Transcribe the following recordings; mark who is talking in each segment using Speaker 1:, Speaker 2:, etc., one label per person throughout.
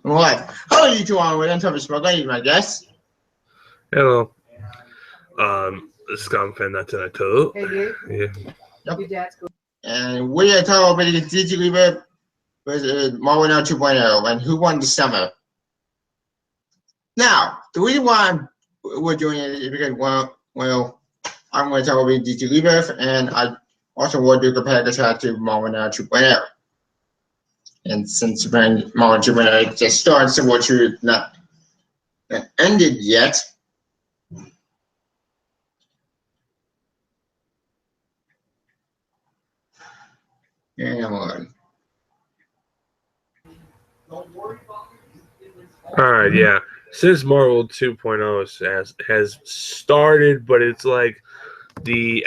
Speaker 1: What? How are you two on with Uncover Smuggling, my guess?
Speaker 2: Hello. Scum fan that's in a toe.
Speaker 3: Hey, Gabe.
Speaker 2: Yeah.
Speaker 1: Yep.
Speaker 3: Your dad's cool.
Speaker 1: And we are talking about the Did You Rebirth versus Marvel Now 2.0 and who won the summer. Now, the reason why we're doing it is because, well, I'm going to talk about DC Rebirth, and I also want to compare the track to Marvel Now 2.0. And since when Marvel 2.0 just started, so what you not ended yet. And I'm on.
Speaker 2: Alright, yeah. Since Marvel 2.0 has started, but it's like the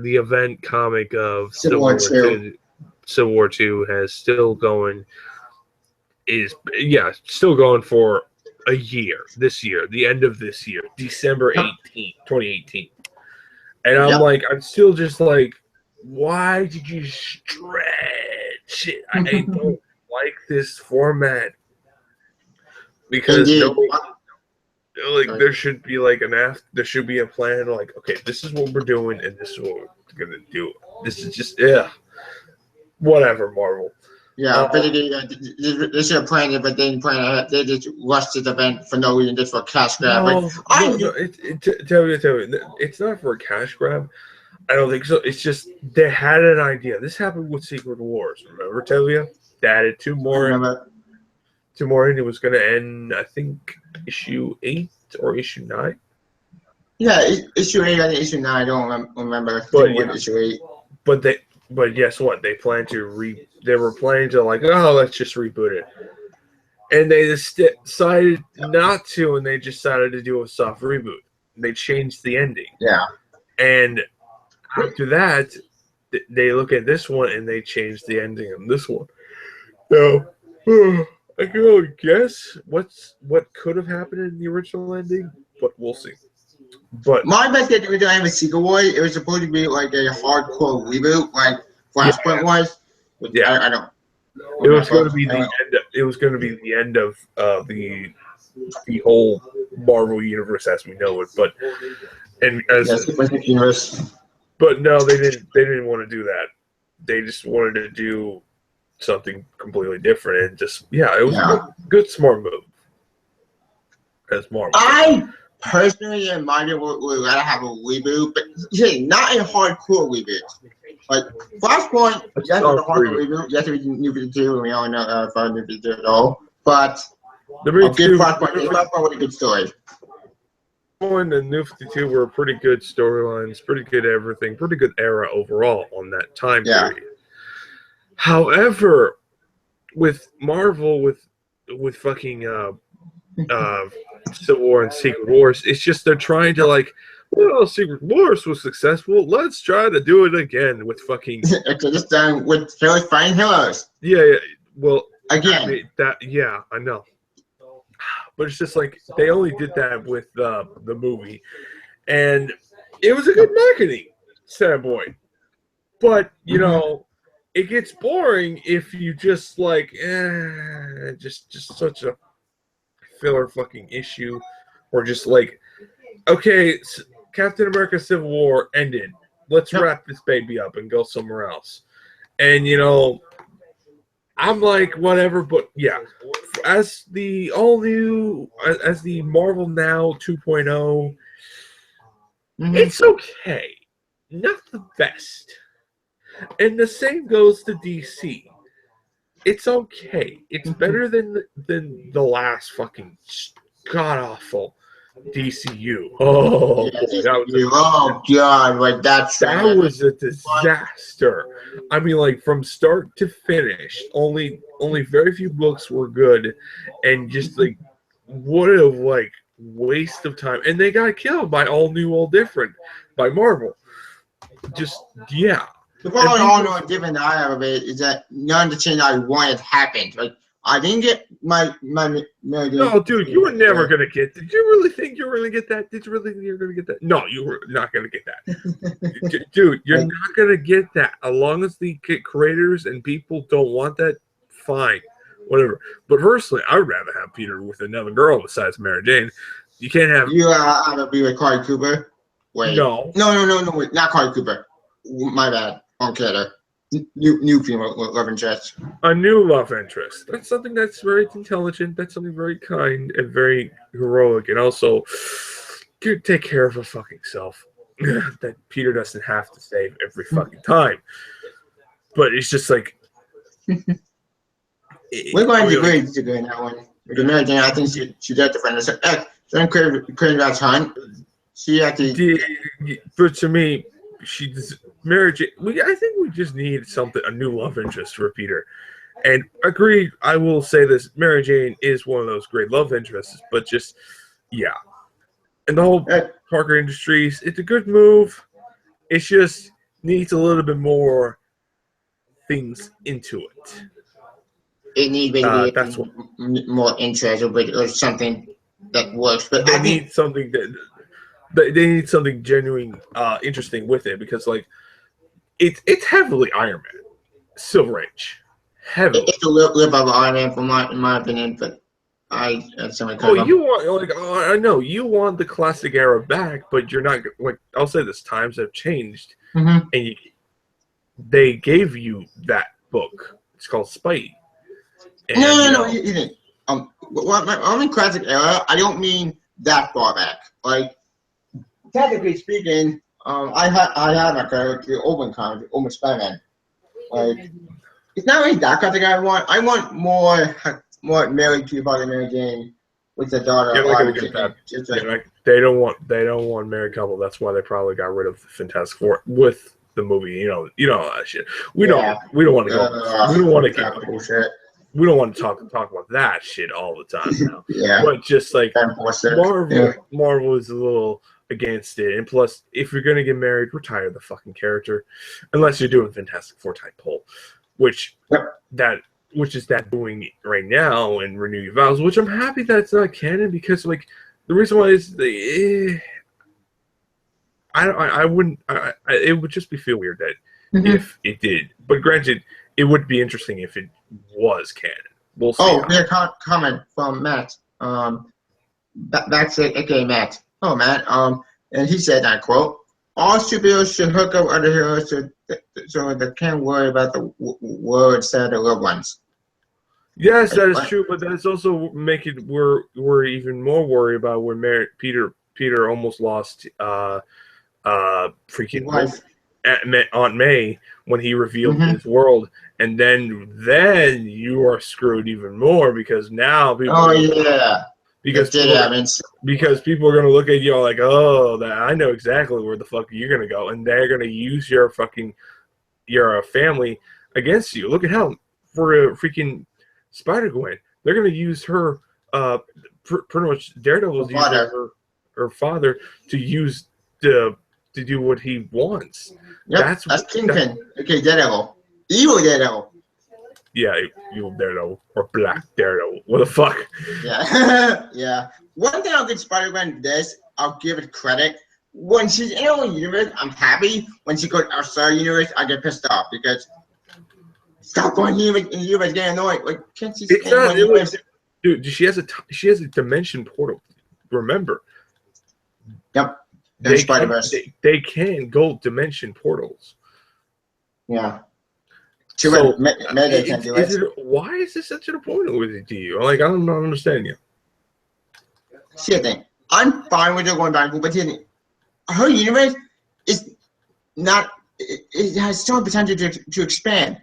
Speaker 2: event comic of
Speaker 1: Civil War 2.
Speaker 2: Civil War 2 has still going still going for a year. This year, the end of this year, December 18th, 2018. And I'm still just like, why did you stretch it? I don't like this format. Because there should be like there should be a plan. Like, okay, this is what we're doing, and this is what we're gonna do. This is just whatever, Marvel.
Speaker 1: Yeah, but they should have planned it, but they didn't plan it. They just rushed to the event for no reason, just for a cash grab.
Speaker 2: No, tell me, it's not for a cash grab. I don't think so. It's just they had an idea. This happened with Secret Wars. Remember, Tevia? They added two more, and it was going to end, I think, issue 8 or issue 9.
Speaker 1: Yeah, issue 8 and issue 9. I don't remember.
Speaker 2: But
Speaker 1: issue 8.
Speaker 2: But guess what? They planned to They were planning to let's just reboot it, and they decided not to, and they decided to do a soft reboot. They changed the ending.
Speaker 1: Yeah.
Speaker 2: And after that, they look at this one and they changed the ending on this one. So I can only guess what could have happened in the original ending, but we'll see. But
Speaker 1: my best guess was with Secret War. It was supposed to be like a hardcore reboot, like Flashpoint was.
Speaker 2: Yeah,
Speaker 1: I don't.
Speaker 2: It was going to be the end. It was going to be the end of the whole Marvel universe as we know it. But
Speaker 1: universe.
Speaker 2: But no, they didn't. They didn't want to do that. They just wanted to do something completely different, and just it was a good smart move. As Marvel.
Speaker 1: I personally, in my opinion, would rather have a reboot, but not a hardcore reboot. Like Flashpoint, yes, it's a hardcore reboot. Yes, we New 52, and we all know New 52 at all. But a good Flashpoint with a good story.
Speaker 2: And New 52 were pretty good storylines, pretty good everything, pretty good era overall on that time period. However, with Marvel, with fucking Civil War and Secret Wars, it's just they're trying to well, Secret Wars was successful. Let's try to do it again with fucking.
Speaker 1: This time with fine heroes.
Speaker 2: Yeah. Well,
Speaker 1: again,
Speaker 2: I know. But it's just like they only did that with the movie, and it was a good marketing standpoint. But you know, it gets boring if you just just such a filler fucking issue, or just okay, Captain America: Civil War ended. Let's wrap this baby up and go somewhere else. And you know, I'm like, whatever, but yeah, as the Marvel Now 2.0, it's okay. Not the best. And the same goes to DC. It's okay. It's better than the last fucking god-awful DCU. Oh,
Speaker 1: God,
Speaker 2: that was a disaster. I mean, from start to finish, only very few books were good, and just what a waste of time. And they got killed by All New, All Different by Marvel. Just
Speaker 1: The problem all know different I have of it is that none of the change I wanted happened. I didn't get my
Speaker 2: No, dude, you were never gonna get. Did you really think you were gonna get that? Did you really think you were gonna get that? No, you were not gonna get that, dude. You're not gonna get that. As long as the creators and people don't want that, fine. whatever. But personally, I would rather have Peter with another girl besides Mary Jane. You can't have.
Speaker 1: You to be with Carly Cooper? Wait.
Speaker 2: No.
Speaker 1: No. Wait, not Carly Cooper. My bad. Wrong character. New female love interest.
Speaker 2: A new love interest. That's something that's very intelligent. That's something very kind and very heroic, and also take care of her fucking self. That Peter doesn't have to save every fucking time. But it's just like
Speaker 1: we're going to agree in that one. With Mary Jane, I think she did defend herself. Then created that time. She actually.
Speaker 2: But to me, Mary Jane. I think we just need a new love interest for Peter. And agreed, I will say this: Mary Jane is one of those great love interests. But just and the whole Parker Industries, it's a good move. It just needs a little bit more things into it.
Speaker 1: It needs more interest or something that works. But
Speaker 2: they need something they need something genuine, interesting with it, because like it's heavily Iron Man, Silver Age, heavily.
Speaker 1: It's a little bit of Iron Man, in my opinion, but I
Speaker 2: know you want the classic era back, but you're not like I'll say this: times have changed,
Speaker 1: and
Speaker 2: they gave you that book. It's called Spidey. And,
Speaker 1: no, he didn't. I mean classic era. I don't mean that far back. Like technically speaking, I had my character the Open comic, Open Spider-Man. Like it's not really that classic. I want more Mary Jane with the daughter.
Speaker 2: They don't want married couple. That's why they probably got rid of the Fantastic Four with the movie. You know that shit. We don't want to go. We don't want to get bullshit. We don't want to talk about that shit all the time now. But just like Marvel is a little against it, and plus, if you're gonna get married, retire the fucking character, unless you're doing Fantastic Four type poll, which is that doing right now and Renew Your Vows, which I'm happy that it's not canon, because like the reason why is it would just feel weird that if it did, but granted, it would be interesting if it was canon. We'll see.
Speaker 1: Oh, we had a comment from Matt. Back okay, Matt. Oh, Matt. And he said, I quote, "All superheroes should hook up other heroes so they can't worry about the words said to loved ones."
Speaker 2: Yes, that is true, but that's also making we're even more worried about when Peter almost lost freaking
Speaker 1: wife.
Speaker 2: Aunt May when he revealed his world, and then you are screwed even more, because now people.
Speaker 1: Oh yeah.
Speaker 2: Because people are going to look at you all like, oh, I know exactly where the fuck you're going to go, and they're going to use your family against you. Look at how for freaking Spider-Gwen, they're going to use her, pretty much Daredevil's using her father to use to do what he wants.
Speaker 1: Yep, that's Kingpin. Okay, Daredevil. Evil Daredevil.
Speaker 2: Yeah, evil Daredevil or Black Daredevil. What the fuck?
Speaker 1: Yeah, yeah. One thing I'll give Spider-Man this, I'll give it credit. When she's in her own universe, I'm happy. When she goes outside the universe, I get pissed off because stop going in the universe, getting annoyed. Like, can't she?
Speaker 2: Dude, she has a dimension portal. Remember?
Speaker 1: Yep.
Speaker 2: They can go dimension portals.
Speaker 1: Yeah.
Speaker 2: Why is this such an important with it to you? Like, I don't understand you.
Speaker 1: See the thing. I'm fine with her going back, but her universe is not. It has so much potential to expand.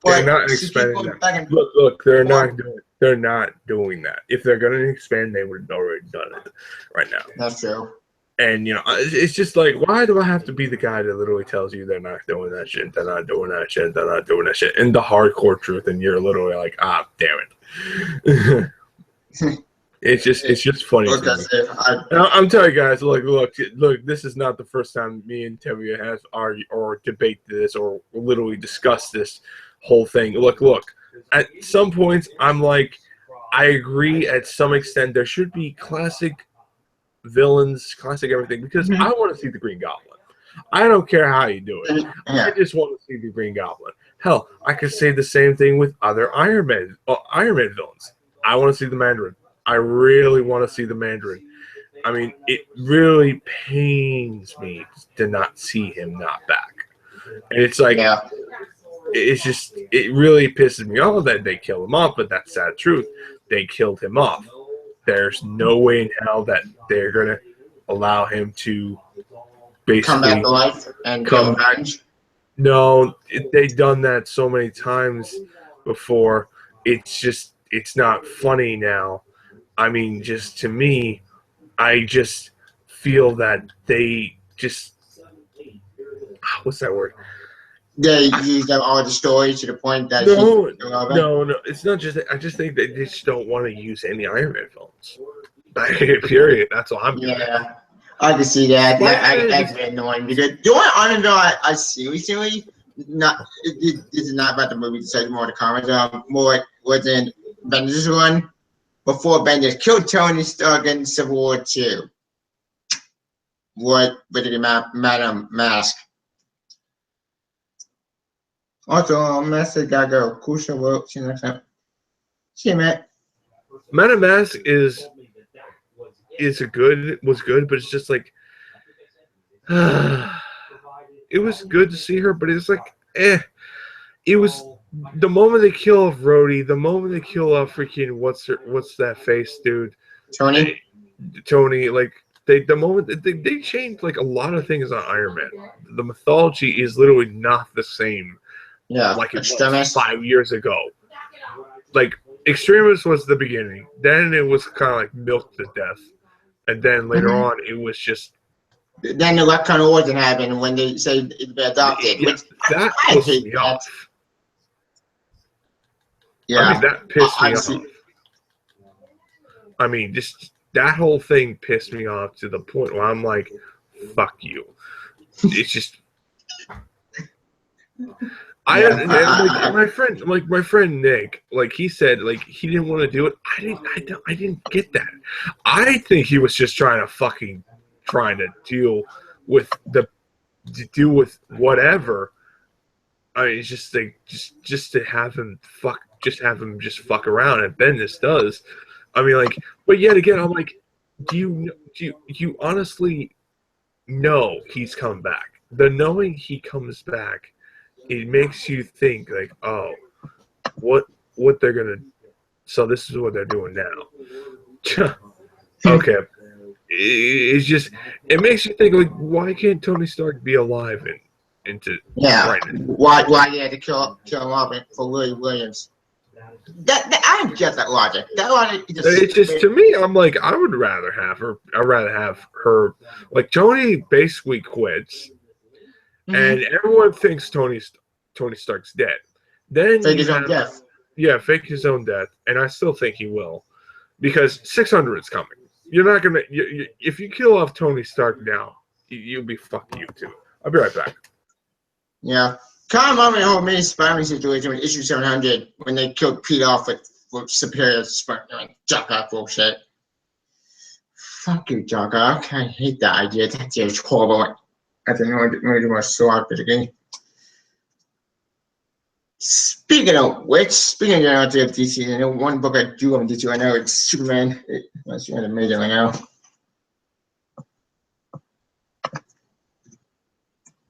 Speaker 2: They're not expanding that. Look, they're not doing that. If they're going to expand, they would have already done it right now.
Speaker 1: That's true.
Speaker 2: And, it's just like, why do I have to be the guy that literally tells you they're not doing that shit, they're not doing that shit, they're not doing that shit, and the hardcore truth, and you're literally like, damn it. It's just funny. I'm telling you guys, look, this is not the first time me and Tevia have argued or debated this or literally discussed this whole thing. Look, at some points, I'm like, I agree at some extent there should be classic villains, classic everything, because I want to see the Green Goblin. I don't care how you do it. I just want to see the Green Goblin. Hell, I could say the same thing with other Iron Man villains. I want to see the Mandarin. I really want to see the Mandarin. I mean, it really pains me to not see him not back. And it's like,
Speaker 1: Yeah.
Speaker 2: it's just, it really pisses me off that they killed him off, but that's sad truth. They killed him off. There's no way in hell that they're going to allow him to basically
Speaker 1: Come back to life and
Speaker 2: come
Speaker 1: go
Speaker 2: back.
Speaker 1: revenge.
Speaker 2: No, they've done that so many times before. It's just, it's not funny now. I mean, just to me, I just feel that they just, what's that word?
Speaker 1: They use them all the stories to the point that
Speaker 2: No,
Speaker 1: he's irrelevant.
Speaker 2: no. It's not just that. I just think they just don't want to use any Iron Man films. Period. That's all I'm getting.
Speaker 1: Yeah, I can see that.
Speaker 2: Spider-Man
Speaker 1: That's
Speaker 2: is-
Speaker 1: very annoying because the only Iron Man film I see recently, this is not about the movie, it's like more the comics. More was in Avengers one before Avengers killed Tony Stark in Civil War 2. What with the Madam Mask. Also, Master gotta go. Crucial work. See you next time. See you, man.
Speaker 2: Madam Mask was good, but it's just like it was good to see her, but it's like It was the moment they kill off Rhodey, the moment they kill off freaking what's that face dude,
Speaker 1: Tony.
Speaker 2: Tony, like the moment they changed like a lot of things on Iron Man. The mythology is literally not the same
Speaker 1: Yeah.
Speaker 2: like it was
Speaker 1: Extremis.
Speaker 2: 5 years ago. Like Extremis was the beginning, then it was kind of like milked to death, and then later on it was just
Speaker 1: Then the Retcon Origin happened when they say it'd be adopted.
Speaker 2: yeah,
Speaker 1: Which
Speaker 2: that
Speaker 1: I
Speaker 2: pissed
Speaker 1: hate
Speaker 2: me
Speaker 1: that.
Speaker 2: off.
Speaker 1: Yeah.
Speaker 2: I mean that pissed me
Speaker 1: I
Speaker 2: off.
Speaker 1: see.
Speaker 2: I mean, just that whole thing pissed me off to the point where I'm like, "Fuck you." It's just,
Speaker 1: Yeah,
Speaker 2: and like my friend Nick, like he said, like he didn't want to do it. I didn't get that. I think he was just trying to deal with whatever. I mean, it's just like just to have him fuck around, and Bendis does. I mean, like, but yet again, I'm like, do you honestly know he's come back? The knowing he comes back, it makes you think like, oh, what they're gonna. So this is what they're doing now. Okay, it's just it makes you think like, why can't Tony Stark be alive into
Speaker 1: Yeah.
Speaker 2: right now?
Speaker 1: Why they had to kill him off for Willie Williams? That I don't get that logic. That logic is just.
Speaker 2: It's just to me, I'm like, I would rather have her. I'd rather have her. Like Tony basically quits, and everyone thinks Tony Stark's dead. Then
Speaker 1: Fake
Speaker 2: you
Speaker 1: his own
Speaker 2: have
Speaker 1: death.
Speaker 2: fake his own death, and I still think he will, because 600 is coming. You're not gonna if you kill off Tony Stark now, you'll be fuck you too. I'll be right back.
Speaker 1: Yeah. Kind of moment the whole mini Spider-Man situation with issue 700 when they killed Pete off with Superior Spider-Man. Jock Ock bullshit. Fuck you, Jock Ock. I hate that idea. That is horrible. I don't know what to so out of the game. Speaking of which, speaking of narrative DC, I know one book I do want to do. I know it's Superman. It's amazing right now.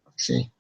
Speaker 1: Let's see.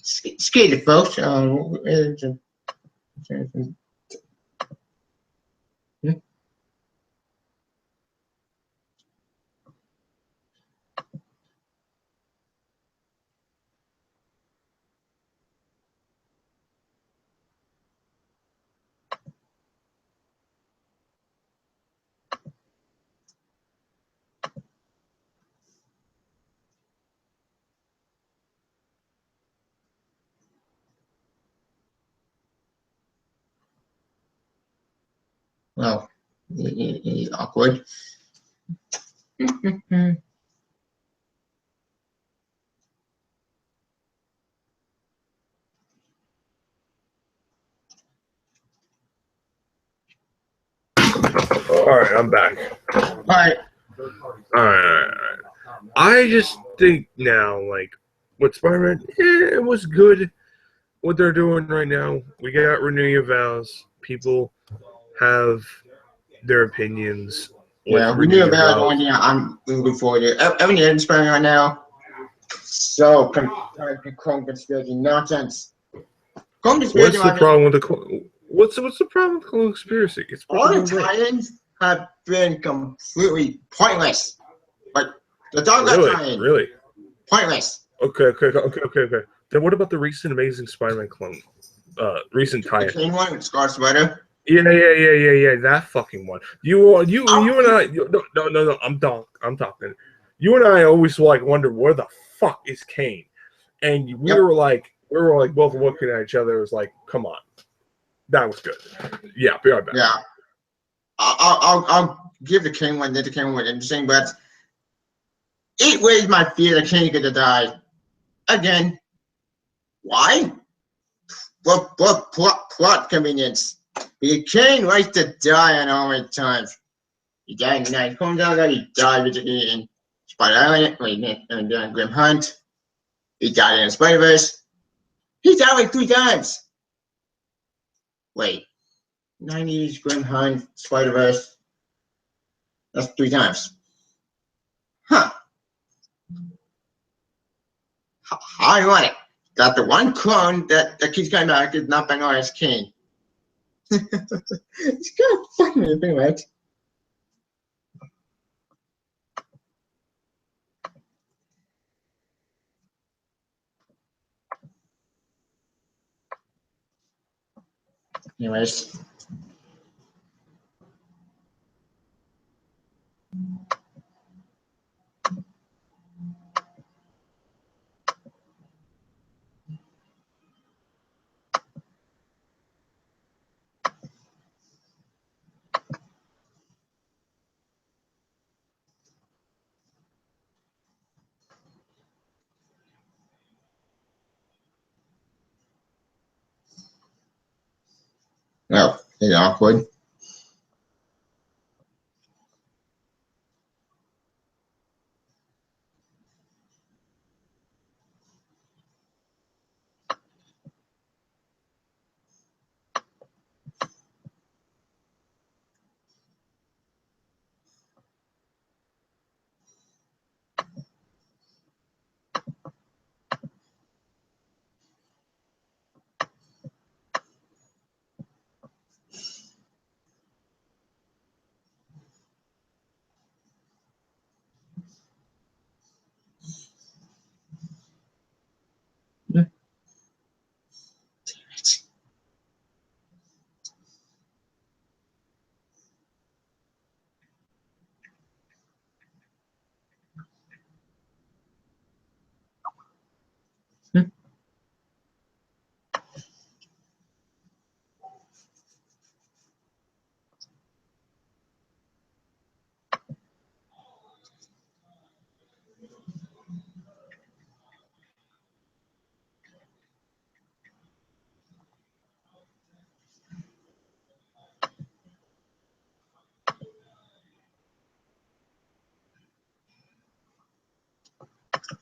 Speaker 1: Skated, folks. Well, it's awkward.
Speaker 2: All right, I'm back.
Speaker 1: All right.
Speaker 2: All right. I just think now, like, with Spider-Man, it was good what they're doing right now. We got Renew Your Vows. People have their opinions.
Speaker 1: Yeah, we knew about the one thing I'm looking forward to. Everything that's Spider-Man right now. So, Chrome conspiracy nonsense. Chrome conspiracy.
Speaker 2: What's the problem with the? What's the problem with the Clone Conspiracy? It's
Speaker 1: all the tie-ins have been completely pointless. Like the dog tie-in,
Speaker 2: really
Speaker 1: pointless.
Speaker 2: Okay. Then what about the recent Amazing Spider-Man clone? Recent tie-in.
Speaker 1: The Kane one with Scar Sweater.
Speaker 2: Yeah. That fucking one. You and I. No. I'm talking. You and I always like wonder where the fuck is Kane, and we were like both looking at each other. It was like, come on, that was good. Yeah, be right back.
Speaker 1: Yeah, I'll give the Kane one. The Kane one interesting, but it raised my fear that Kane could have died again. Why? What plot convenience? Because Kane likes to die on all the times. He died in the Night Home Dog. He died in Spider Island, and Grim Hunt. He died in Spider-Verse. He died like 3 times. Wait, 90s, Grim Hunt, Spider-Verse. That's 3 times. Huh. How ironic that the one clone that keeps coming back is not known as Kane. It's kind of funny thing, right? Anyways. Oh, it's awkward.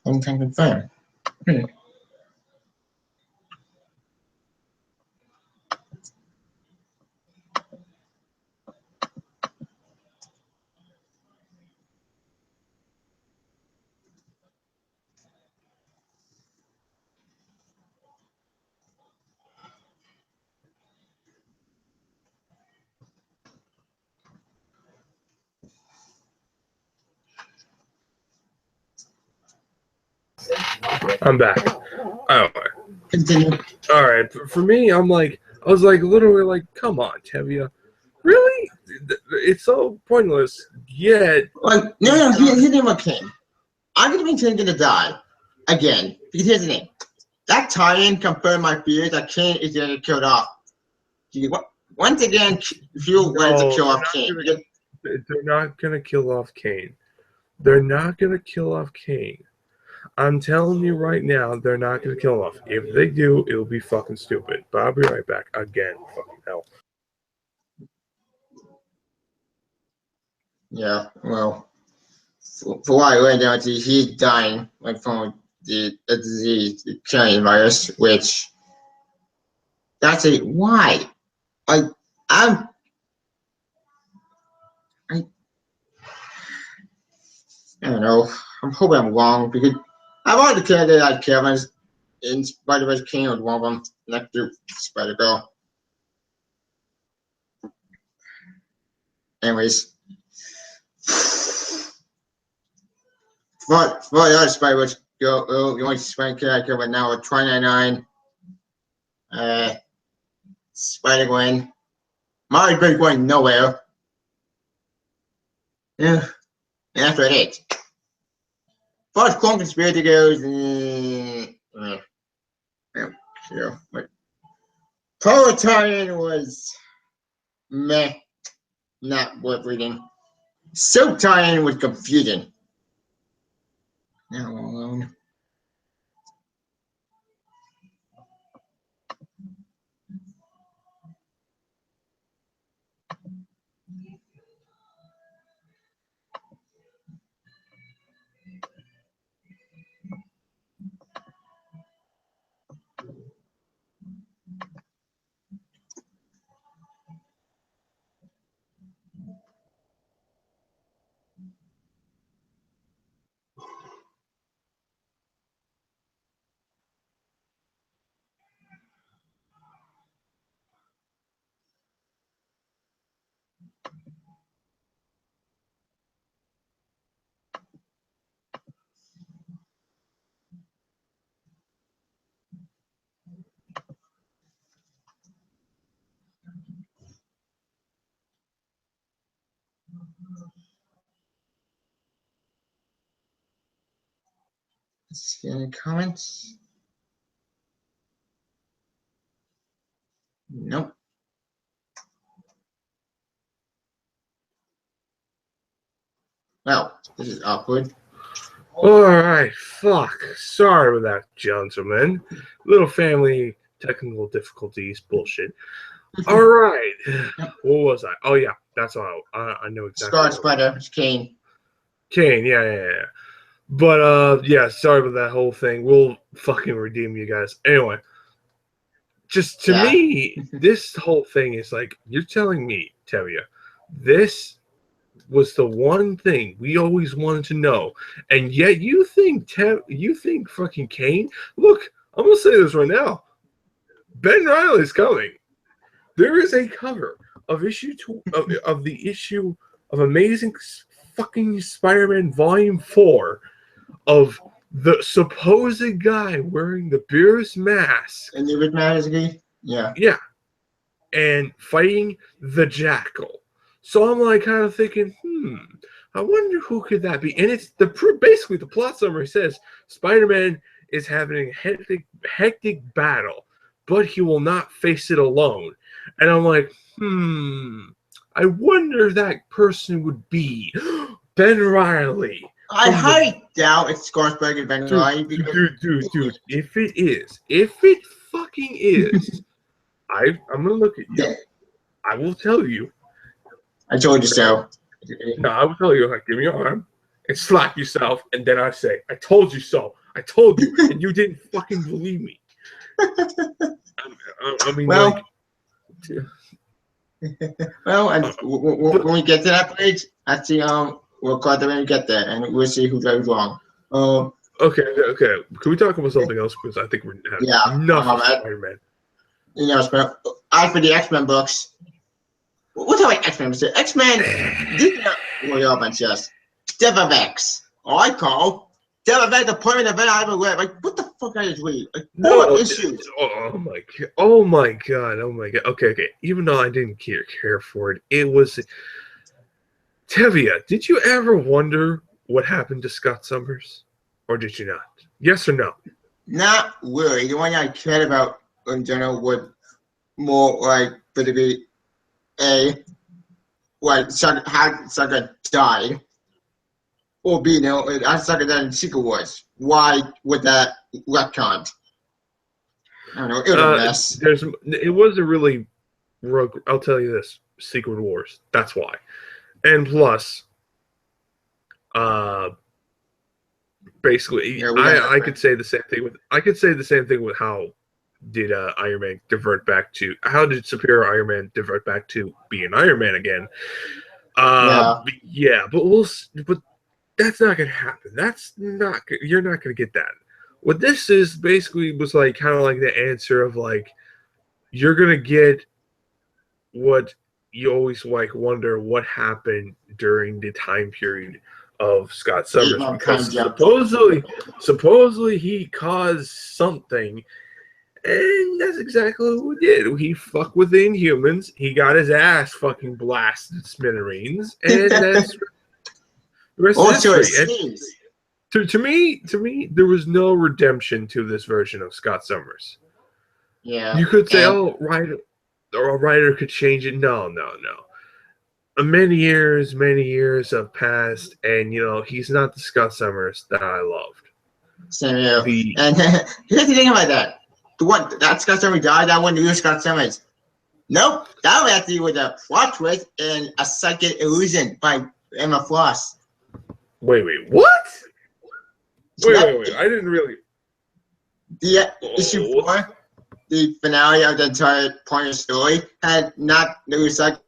Speaker 1: I'm kind of confirm.
Speaker 2: I'm back. Oh,
Speaker 1: Continue.
Speaker 2: all right. For me, I was like literally like, come on, Tevia, really? It's so pointless. Yet,
Speaker 1: Like, no, here's the name of Kane. I'm gonna be gonna die again. Because here's the name. That tie-in confirmed my fears that Kane is gonna get killed off. See, what once again, if you wanted to kill off Kane,
Speaker 2: they're not gonna kill off Kane. They're not gonna kill off Kane. I'm telling you right now, they're not gonna kill him off. If they do, it'll be fucking stupid. But I'll be right back again. Fucking hell.
Speaker 1: Yeah, well, for what I read out, he's dying like from the disease, the carrying virus, which that's a why. Like I don't know. I'm hoping I'm wrong because I've already cared that I Kevin in Spider-Man King was one of them next to Spider-Girl. Anyways. For the other Spider-Man Girl, the only Spider character right now with 2099, Spider-Gwen. Mario's been going nowhere. Yeah, and that's what it is. As far as Clone Conspiracy goes, yeah, but Proletarian was meh, not worth reading. Soaptarian was confusing. Now alone. Let's see any comments. Nope. Well, this is awkward.
Speaker 2: Alright, fuck. Sorry about that, gentlemen. Little family technical difficulties, bullshit. Alright. What was I? Oh, yeah, that's all. I know exactly.
Speaker 1: Scar Spider, it's Kane.
Speaker 2: Kane, yeah. But, yeah, sorry about that whole thing. We'll fucking redeem you guys. Anyway, just to me, this whole thing is like, you're telling me, Tevia, this was the one thing we always wanted to know, and yet you think fucking Kane. Look, I'm gonna say this right now. Ben Reilly's coming. There is a cover of issue of the issue of Amazing fucking Spider-Man Volume 4 of the supposed guy wearing the Beerus mask.
Speaker 1: And the Beerus mask, yeah.
Speaker 2: Yeah, and fighting the Jackal. So I'm like kind of thinking, I wonder who could that be? And it's basically the plot summary says Spider-Man is having a hectic battle, but he will not face it alone. And I'm like, I wonder if that person would be Ben Reilly.
Speaker 1: I highly doubt it's Scarsburg and Ben Reilly.
Speaker 2: Dude, if it fucking is, I'm gonna look at you. I will tell you.
Speaker 1: I told you so.
Speaker 2: No, I will tell you, like, give me your arm and slap yourself, and then I say, I told you so. I told you, and you didn't fucking believe me. I mean,
Speaker 1: well, when we get to that page, I see we'll call them when we get there, and we'll see who goes wrong.
Speaker 2: Okay. Can we talk about something else? Because I think we're having enough of Spider-Man.
Speaker 1: You know, as for the X-Men books, we'll talk about X-Men. So X-Men, this is what you're up on just Death of X. I call Death of X the point event I ever read. Like, what the fuck are you reading? Like, no issues.
Speaker 2: Oh my god. Okay. Even though I didn't care for it, it was. Tevia, did you ever wonder what happened to Scott Summers? Or did you not? Yes or no?
Speaker 1: Not really. The one I cared about in general was more like basically how Sucker died, or be how Sucker died in Secret Wars. Why would that retcon? I don't know. It was a mess.
Speaker 2: It wasn't really rogue. I'll tell you this: Secret Wars. That's why. And plus, basically, I could say the same thing with how did Iron Man divert back to how did Superior Iron Man divert back to being Iron Man again? Yeah, but that's not gonna happen. You're not gonna get that. What this is basically was like kind of like the answer of like you're gonna get what you always like wonder what happened during the time period of Scott Summers, because supposedly he caused something, and that's exactly what we did. He fucked with the Inhumans. He got his ass fucking blasted smithereens, and that's the rest of history. To me, there was no redemption to this version of Scott Summers.
Speaker 1: Yeah,
Speaker 2: you could say, a writer could change it. No. Many years have passed, and he's not the Scott Summers that I loved.
Speaker 1: Same here. And here's the thing about that: that Scott Summers died, that one new Scott Summers. Nope, that was actually with a plot twist and a psychic illusion by Emma Frost.
Speaker 2: Wait, what? Wait! I didn't really.
Speaker 1: The issue 4, the finale of the entire point of the story, had not new psychic.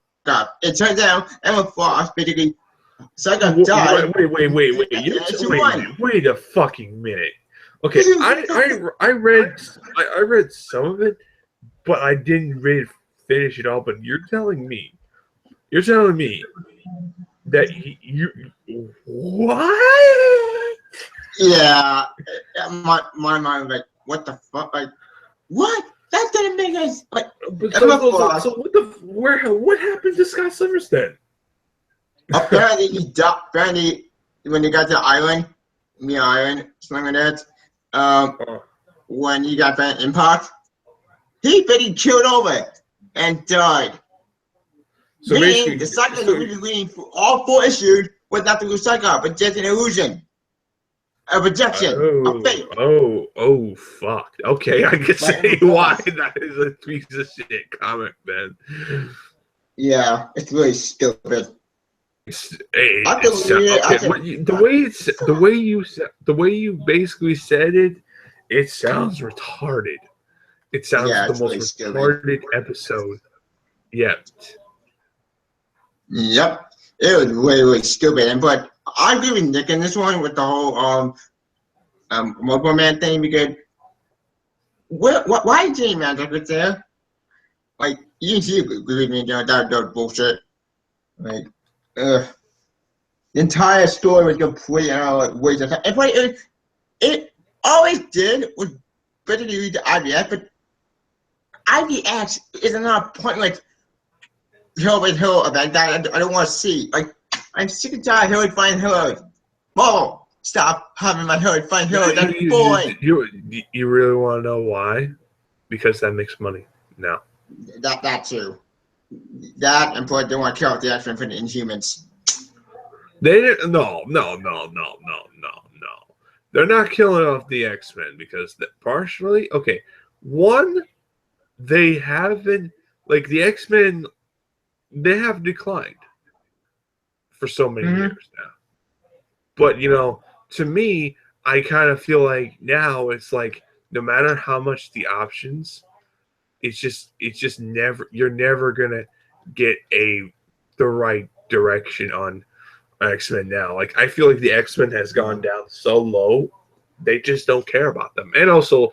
Speaker 1: It turns out Emma Frost basically died.
Speaker 2: Wait a fucking minute. Okay, I read some of it, but I didn't really finish it all. But you're telling me that you what?
Speaker 1: Yeah, my mind was like, what the fuck? Like, what? That didn't make us like.
Speaker 2: So what happened to Scott Summers then?
Speaker 1: Apparently he died. Apparently, when he got to the island, something like that. When he got that impact, he pretty killed over and died. So meaning the cycle that we've been reading for all 4 issues was not the real cycle, but just an illusion. A projection, a fake.
Speaker 2: Oh, fuck. Okay, I can see why that is a piece of shit comic, then.
Speaker 1: Yeah, it's really stupid.
Speaker 2: The way you basically said it, it sounds retarded. It sounds the most retarded episode yet.
Speaker 1: Yep, it was really stupid, but I agree with Nick in this one with the whole Mobile Man thing, because why Jane Magic was there? Like, you can see agree with me, that bullshit. Like, the entire story was complete waste of time. And it always did was better to read the IVF, but IVX is not a pointless hill with hill event that I don't want to see. Like, I'm sick and tired of Hillary find heroes. Marvel, stop having my Hillary find heroes. That's boring.
Speaker 2: You really want to know why? Because that makes money now.
Speaker 1: That too. That and they want to kill off the X-Men for the Inhumans.
Speaker 2: They didn't. No. They're not killing off the X-Men because partially. Okay, one, they haven't, like, the X-Men. They have declined for so many years now. But, to me, I kind of feel like now it's like no matter how much the options, it's just never, you're never going to get the right direction on X-Men now. Like, I feel like the X-Men has gone down so low, they just don't care about them. And also,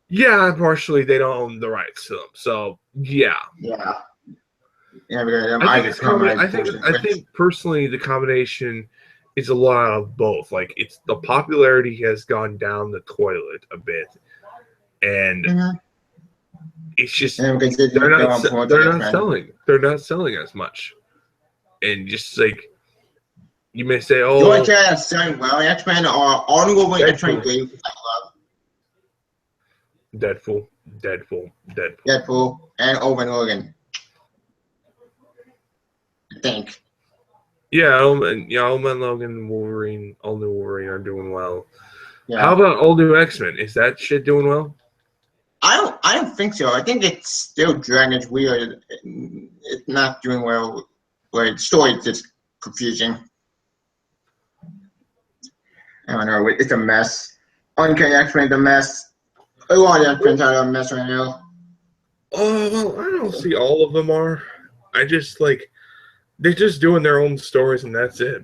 Speaker 2: yeah, partially they don't own the rights to them. So, yeah.
Speaker 1: Yeah.
Speaker 2: I think personally the combination is a lot of both. Like, it's the popularity has gone down the toilet a bit, and it's just they're not selling. They're not selling as much, and just like you may say, oh,
Speaker 1: you want to have selling well X-Men or ongoing X-Men game? Deadpool, and over and over again. think.
Speaker 2: Yeah, Old Man Logan and Wolverine, all new Wolverine are doing well.
Speaker 1: Yeah.
Speaker 2: How about all new X-Men? Is that shit doing well?
Speaker 1: I don't think so. I think it's still dragging its wheel. It's not doing well. Like, the story is just confusing. I don't know. It's a mess. Uncanny X-Men's a mess. A lot of X-Men's are a mess right now.
Speaker 2: Oh, well, I don't see all of them are. I just, like, they're just doing their own stories and that's it.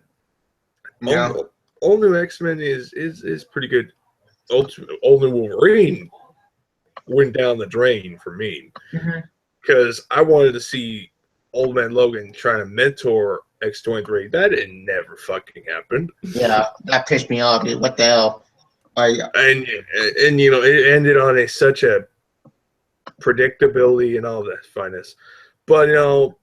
Speaker 1: Yeah.
Speaker 2: All new X-Men is pretty good. All new Wolverine went down the drain for me. Because I wanted to see Old Man Logan trying to mentor X-23. That didn't never fucking happen.
Speaker 1: Yeah, that pissed me off. What the hell?
Speaker 2: And you know, it ended on such a predictability and all that fineness. But you know,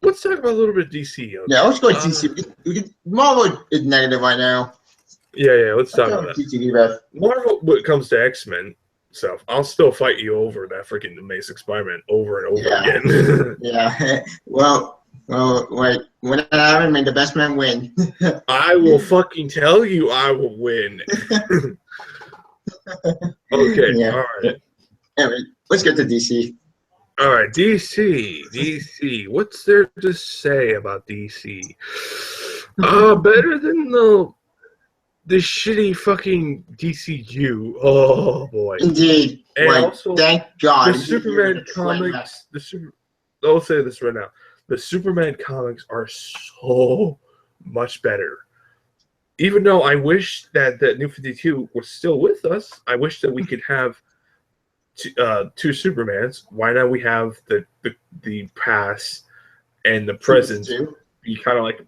Speaker 2: let's talk about a little bit of DC. Okay?
Speaker 1: Yeah, let's go with DC. Marvel is negative right now.
Speaker 2: Yeah, let's talk about that.
Speaker 1: DC.
Speaker 2: Marvel, when it comes to X-Men stuff, I'll still fight you over that freaking Amazing Spider-Man over and over again.
Speaker 1: Yeah. Well, wait. When I haven't made the best man win.
Speaker 2: I will fucking tell you I will win. Okay,
Speaker 1: Yeah.
Speaker 2: all right.
Speaker 1: Anyway, let's get to DC.
Speaker 2: All right, DC. What's there to say about DC? Better than the shitty fucking DCU. Oh boy.
Speaker 1: Indeed.
Speaker 2: And
Speaker 1: Wait,
Speaker 2: also,
Speaker 1: thank God.
Speaker 2: the Superman comics. I'll say this right now. The Superman comics are so much better. Even though I wish that New 52 was still with us, I wish that we could have two Supermans. Why not we have the past and the present be kind of like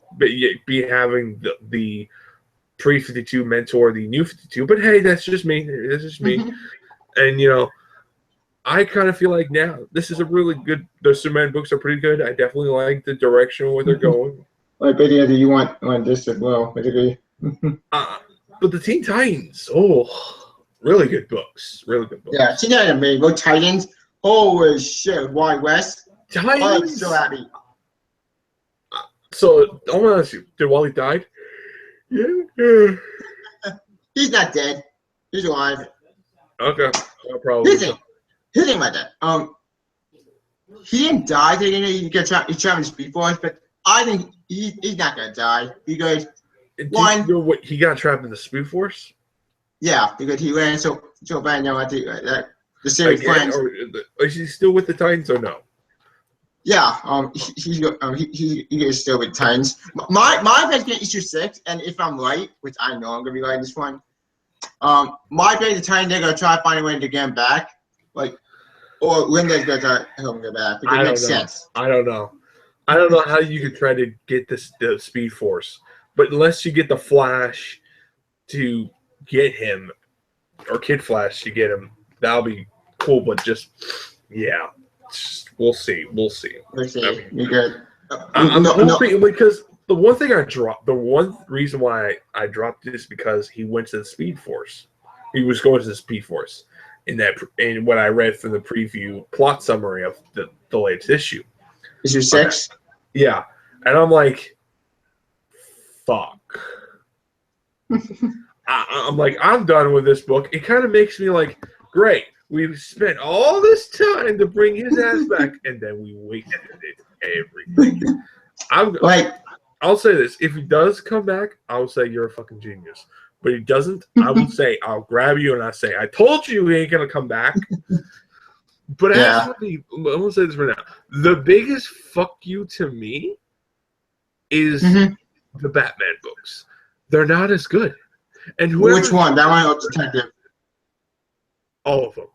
Speaker 2: be having the pre-52 mentor the New 52? But hey, that's just me. And you know, I kind of feel like now this is a really good. The Superman books are pretty good. I definitely like the direction where they're going.
Speaker 1: Like, but yeah, do you want this as well? I agree.
Speaker 2: But the Teen Titans, really good books. Really good books.
Speaker 1: Yeah, Teen Titans, go Titans. Holy shit, Wide West.
Speaker 2: Titans.
Speaker 1: I'm so happy.
Speaker 2: So I want to ask you, did Wally die? Yeah.
Speaker 1: He's not dead. He's alive.
Speaker 2: Okay. No problem.
Speaker 1: Here's the thing about that. He didn't die. He trapped in Speed Force, but I think he's not gonna die because
Speaker 2: he got trapped in the Speed Force.
Speaker 1: Yeah, because he ran so bad now. I think that the same friends.
Speaker 2: Is he still with the Titans or no?
Speaker 1: Yeah, he is still with Titans. My pick is issue 6, and if I'm right, which I know I'm gonna be right in this one, my pick the Titans they're gonna try to find a way to get him back, or Linda's gonna try to help him get back. Because it makes sense.
Speaker 2: I don't know how you could try to get the Speed Force, but unless you get the Flash to get him, or Kid Flash to get him, that'll be cool. But we'll see.
Speaker 1: We'll see.
Speaker 2: I mean,
Speaker 1: good.
Speaker 2: I'm hoping because the one reason why I dropped it is because he went to the Speed Force. He was going to the Speed Force in what I read from the preview plot summary of the latest issue.
Speaker 1: Issue 6?
Speaker 2: Yeah. And I'm like, fuck. I'm like, I'm done with this book. It kind of makes me like, great. We've spent all this time to bring his ass back, and then we wasted everything. I'll say this. If he does come back, I'll say you're a fucking genius. But he doesn't, I will say, I'll grab you and I say, I told you he ain't going to come back. But actually, I'm going to say this right now. The biggest fuck you to me is the Batman books. They're not as good. And
Speaker 1: which one? That one or Detective?
Speaker 2: All of them.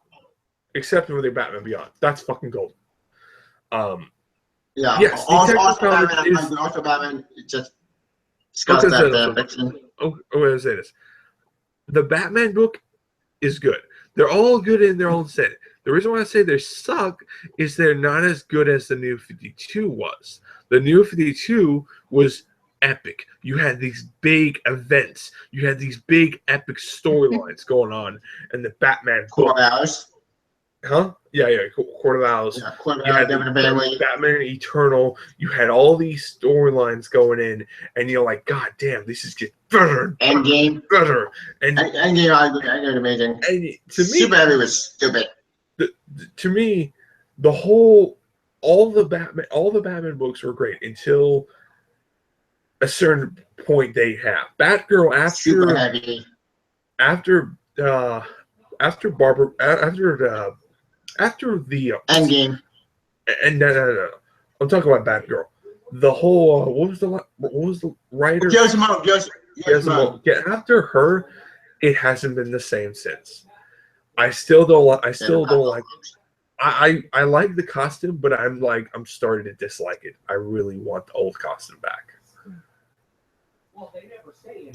Speaker 2: Except for the Batman Beyond. That's fucking gold. Yes,
Speaker 1: also Batman just discussed that fiction.
Speaker 2: I'm going to say this. The Batman book is good. They're all good in their own set. The reason why I say they suck is they're not as good as the New 52 was. The New 52 was epic. You had these big events. You had these big epic storylines going on in the Batman book. Huh? Yeah, Court of Owls.
Speaker 1: Yeah, Court of
Speaker 2: You
Speaker 1: Owls,
Speaker 2: had
Speaker 1: Devin and Family.
Speaker 2: Batman Eternal. You had all these storylines going in, and you're like, God damn, this is just better,
Speaker 1: Endgame.
Speaker 2: better. And
Speaker 1: Endgame, I agree. Endgame, amazing.
Speaker 2: And to me,
Speaker 1: Super Heavy was stupid.
Speaker 2: To me, all the Batman books were great until a certain point they have. Batgirl
Speaker 1: Super Heavy.
Speaker 2: after the
Speaker 1: Endgame.
Speaker 2: And no. I'm talking about Batgirl. The whole what was the writer?
Speaker 1: Gizmo.
Speaker 2: Yeah, after her, it hasn't been the same since. I still don't like. I like the costume, but I'm starting to dislike it. I really want the old costume back.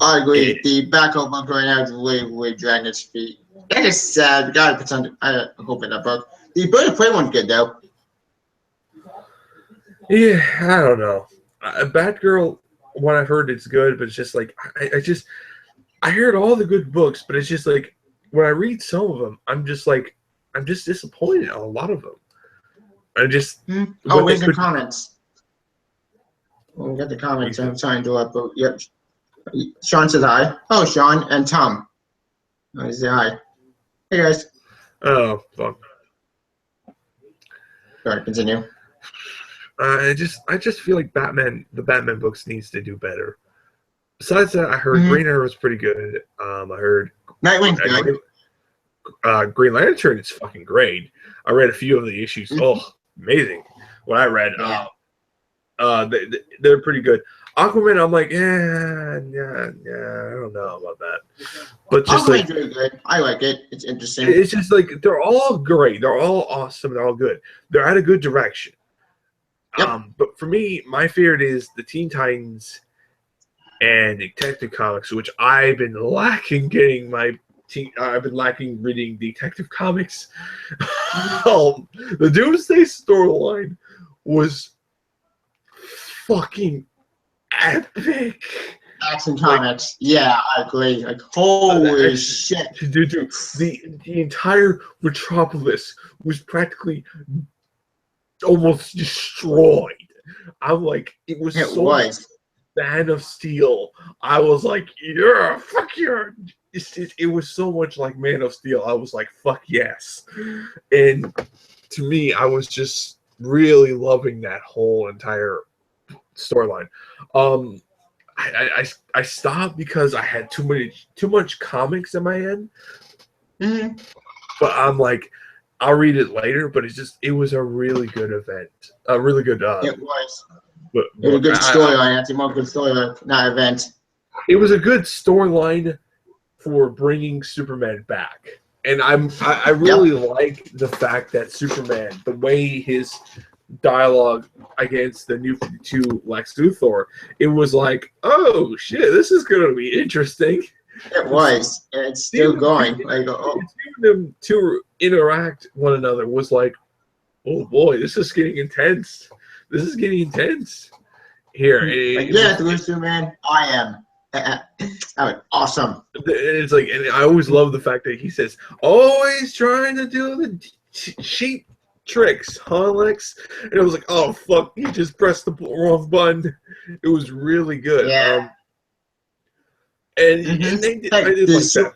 Speaker 1: I agree. The Batgirl book right now is way dragging its feet. That is sad. Gotta put something. I hope in that book. The Bird of Prey one's good though.
Speaker 2: Yeah, I don't know. Batgirl, what I've heard, it's good, but it's just like I heard all the good books, but it's just like when I read some of them, I'm just disappointed on a lot of them. I just
Speaker 1: where's the comments? Well, we got the comments. I'm trying to upload. Yep. Sean says hi. Oh, Sean and Tom. Oh, he said hi. Hey guys.
Speaker 2: Oh, fuck.
Speaker 1: All right, continue.
Speaker 2: I just feel like the Batman books needs to do better. Besides that, I heard Green Arrow was pretty good. I heard
Speaker 1: Nightwing's good.
Speaker 2: Green Lantern is fucking great. I read a few of the issues. Oh, amazing! What I read, they're pretty good. Aquaman, I'm like, yeah, I don't know about that. But just
Speaker 1: Aquaman's really good. I like it. It's interesting.
Speaker 2: It's just like they're all great. They're all awesome. They're all good. They're at a good direction.
Speaker 1: Yep.
Speaker 2: But for me, my favorite is the Teen Titans and Detective Comics, which I've been lacking I've been lacking reading Detective Comics. The Doomsday storyline was fucking epic.
Speaker 1: Action Comics. Yeah, I agree. Like, holy shit.
Speaker 2: Dude, the entire Metropolis was practically almost destroyed. I'm like, it was Man of Steel. I was like, yeah, fuck yeah. It was so much like Man of Steel. I was like, fuck yes. And to me, I was just really loving that whole entire storyline. I stopped because I had too much comics in my head.
Speaker 1: Mm-hmm.
Speaker 2: But I'm like, I'll read it later. But it was a really good event. A really good.
Speaker 1: It was. It was a good storyline. That's a more good storyline, not event.
Speaker 2: It was a good storyline for bringing Superman back, and I really like the fact that Superman, the way his dialogue against the New 52 Lex Luthor, it was like, oh shit, this is going to be interesting.
Speaker 1: It was, and it's still going. Like,
Speaker 2: seeing them to interact one another was like, oh boy, this is getting intense. This is getting intense here.
Speaker 1: Through Superman, I am. Awesome.
Speaker 2: It's like, and I always love the fact that he says, always trying to do the cheap tricks, huh, Lex? And it was like, oh fuck, he just pressed the wrong button. It was really good.
Speaker 1: Yeah.
Speaker 2: And they did, I did like that.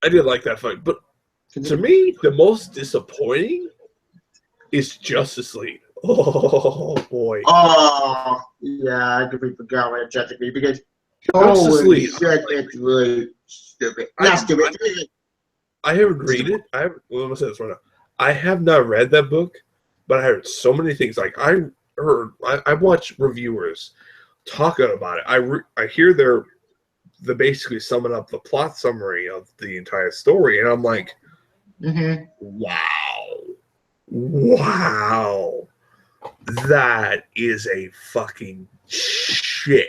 Speaker 2: I did like that fight, but to me, the most disappointing is Justice League. Oh boy.
Speaker 1: Oh yeah, I completely forgot what Justice League because
Speaker 2: Justice League.
Speaker 1: It's really stupid. Not stupid.
Speaker 2: I haven't read it. Let me say this right now. I have not read that book, but I heard so many things. Like I watched reviewers talking about it. I hear they're basically summing up the plot summary of the entire story, and I'm like, wow, that is a fucking shit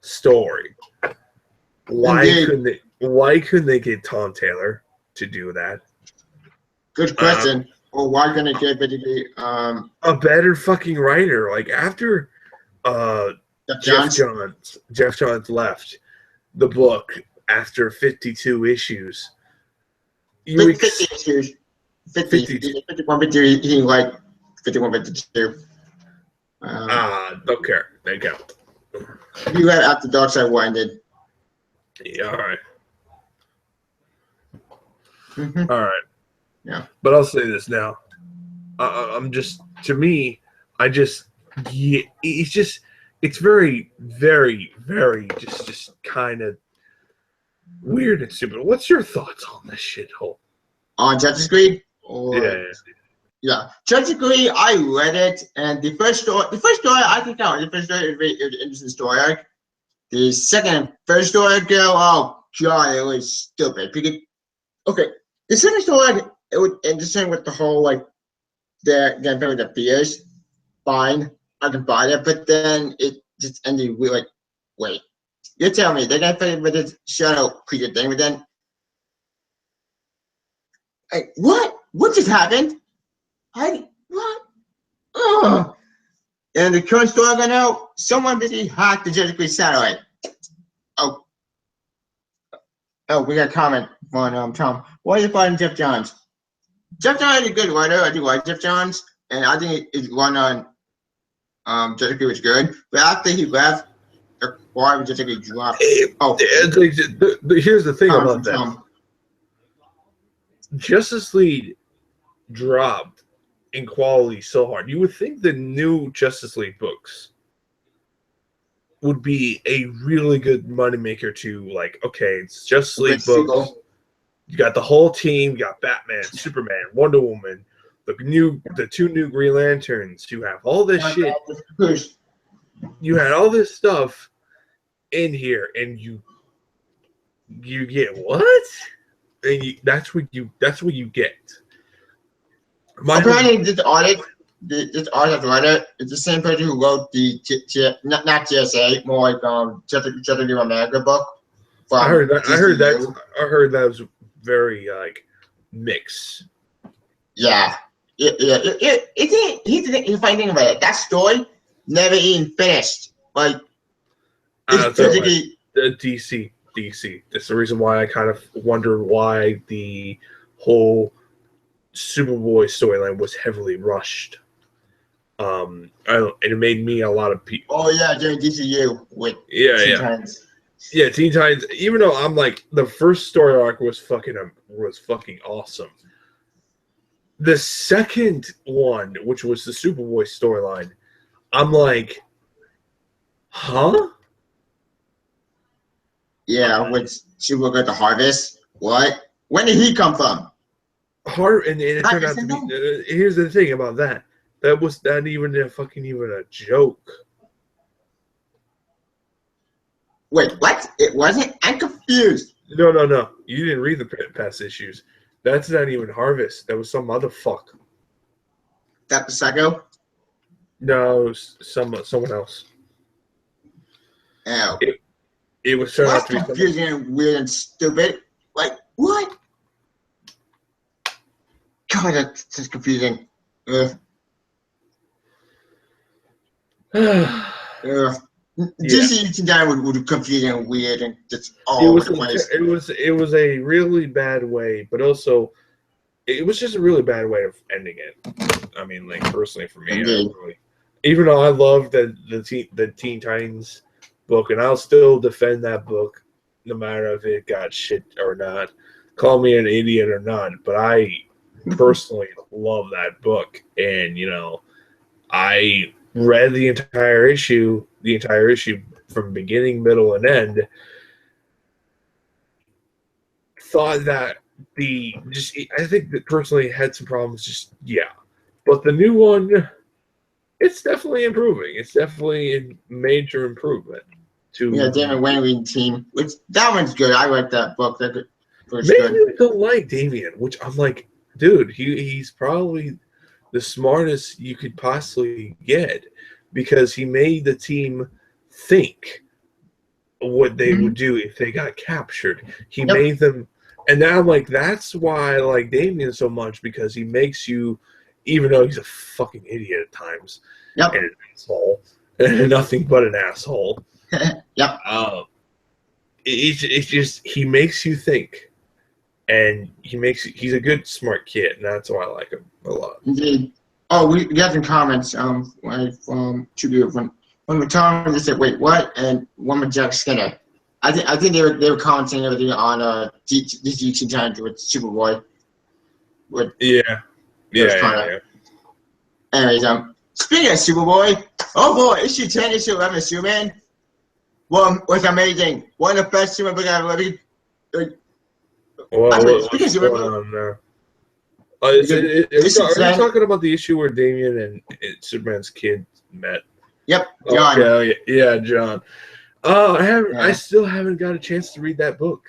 Speaker 2: story. Why couldn't they get Tom Taylor to do that?
Speaker 1: Good question. Or why couldn't they get
Speaker 2: a better fucking writer? Like after Jeff Johns left the book after 52 issues.
Speaker 1: 50 issues. 50. 51, 52. He like 51, 52.
Speaker 2: Don't care. They count.
Speaker 1: You read After Dark Side Winded.
Speaker 2: Yeah, all right.
Speaker 1: Mm-hmm.
Speaker 2: All right.
Speaker 1: Yeah.
Speaker 2: But I'll say this now. I'm just, to me, it's very, very, very just kind of weird and stupid. What's your thoughts on this shithole?
Speaker 1: On Justice League?
Speaker 2: Yeah.
Speaker 1: Yeah. Justice League, I read it, and the first story, I think the first story is very interesting story arc. The second and third story arc, oh god, it was stupid. Because, okay, the second story arc, it was interesting with the whole, like, the getting with the fears. Fine, I can buy that, but then it just ended with, like, wait, you're telling me they're gonna play with this shadow creature thing, but then, like, what? What just happened? What? Ugh. And the current story I know, someone basically hacked the Justice League satellite. Oh, we got a comment on Tom. Why are you fighting Jeff Johns? Jeff Johns is a good writer. I do like Jeff Johns, and I think his run on Justice League was good. But after he left, why would Justice League drop? Oh,
Speaker 2: here's the thing about that. Justice League dropped in quality so hard. You would think the new Justice League books would be a really good moneymaker to, like, okay, it's Justice League books. You got the whole team. You got Batman, Superman, Wonder Woman, the two new Green Lanterns. You have all this shit. You had all this stuff in here, and you get what? And that's what you get.
Speaker 1: Apparently, this artist writer is the same person who wrote the not GSA, more like Justice League America book.
Speaker 2: I heard that was very like mixed.
Speaker 1: Yeah. Here's the funny thing about it. That story never even finished. Like, it's basically
Speaker 2: the DC. That's the reason why I kind of wonder why the whole Superboy storyline was heavily rushed. And it made me a lot of people.
Speaker 1: Oh yeah, during DCU with
Speaker 2: Teen Titans. Yeah, Teen Titans. Even though I'm like, the first story arc was fucking awesome. The second one, which was the Superboy storyline, I'm like, huh?
Speaker 1: Yeah, with Superboy the Harvest. What? When did he come from?
Speaker 2: And it turned out to be. Here's the thing about that. That was not even a joke.
Speaker 1: Wait, what? It wasn't? I'm confused.
Speaker 2: No. You didn't read the past issues. That's not even Harvest. That was some other fuck.
Speaker 1: That was Psycho?
Speaker 2: No, someone else.
Speaker 1: Oh.
Speaker 2: It was turned out to be
Speaker 1: confusing and weird and stupid. Like, what? God, that's just confusing. Ugh. DC Teen would be confusing and weird and just all over the place.
Speaker 2: It was a really bad way, but also it was just a really bad way of ending it. I mean, like, personally for me, even though I love the Teen Titans book, and I'll still defend that book no matter if it got shit or not. Call me an idiot or not, but I personally love that book, and I read the entire issue from beginning, middle, and end. Thought that I think that personally had some problems. But the new one, it's definitely improving. It's definitely a major improvement.
Speaker 1: Damian Wayne team. That one's good. I like that book.
Speaker 2: Maybe I don't like Damian, which I'm like, dude, he's probably the smartest you could possibly get, because he made the team think what they would do if they got captured. He made them, and now I'm like, that's why I like Damian so much, because he makes you, even though he's a fucking idiot at times, and an asshole, and nothing but an asshole. It's just, he makes you think. and he's a good, smart kid, and that's why I like him a lot.
Speaker 1: Indeed. Oh, we got some comments from two people. When Tom just said, "Wait, what?" and one with Jack Skinner. I think they were commenting everything on DC Teen Titans with Superboy.
Speaker 2: Yeah.
Speaker 1: Anyways, speaking of Superboy, oh boy, issue 10, issue 11 of Superman. Was amazing. One of the best Superman books I've ever read.
Speaker 2: What's going on there? Are you talking about the issue where Damian and Superman's kid met?
Speaker 1: Yep, John.
Speaker 2: Okay, yeah, John. I still haven't got a chance to read that book.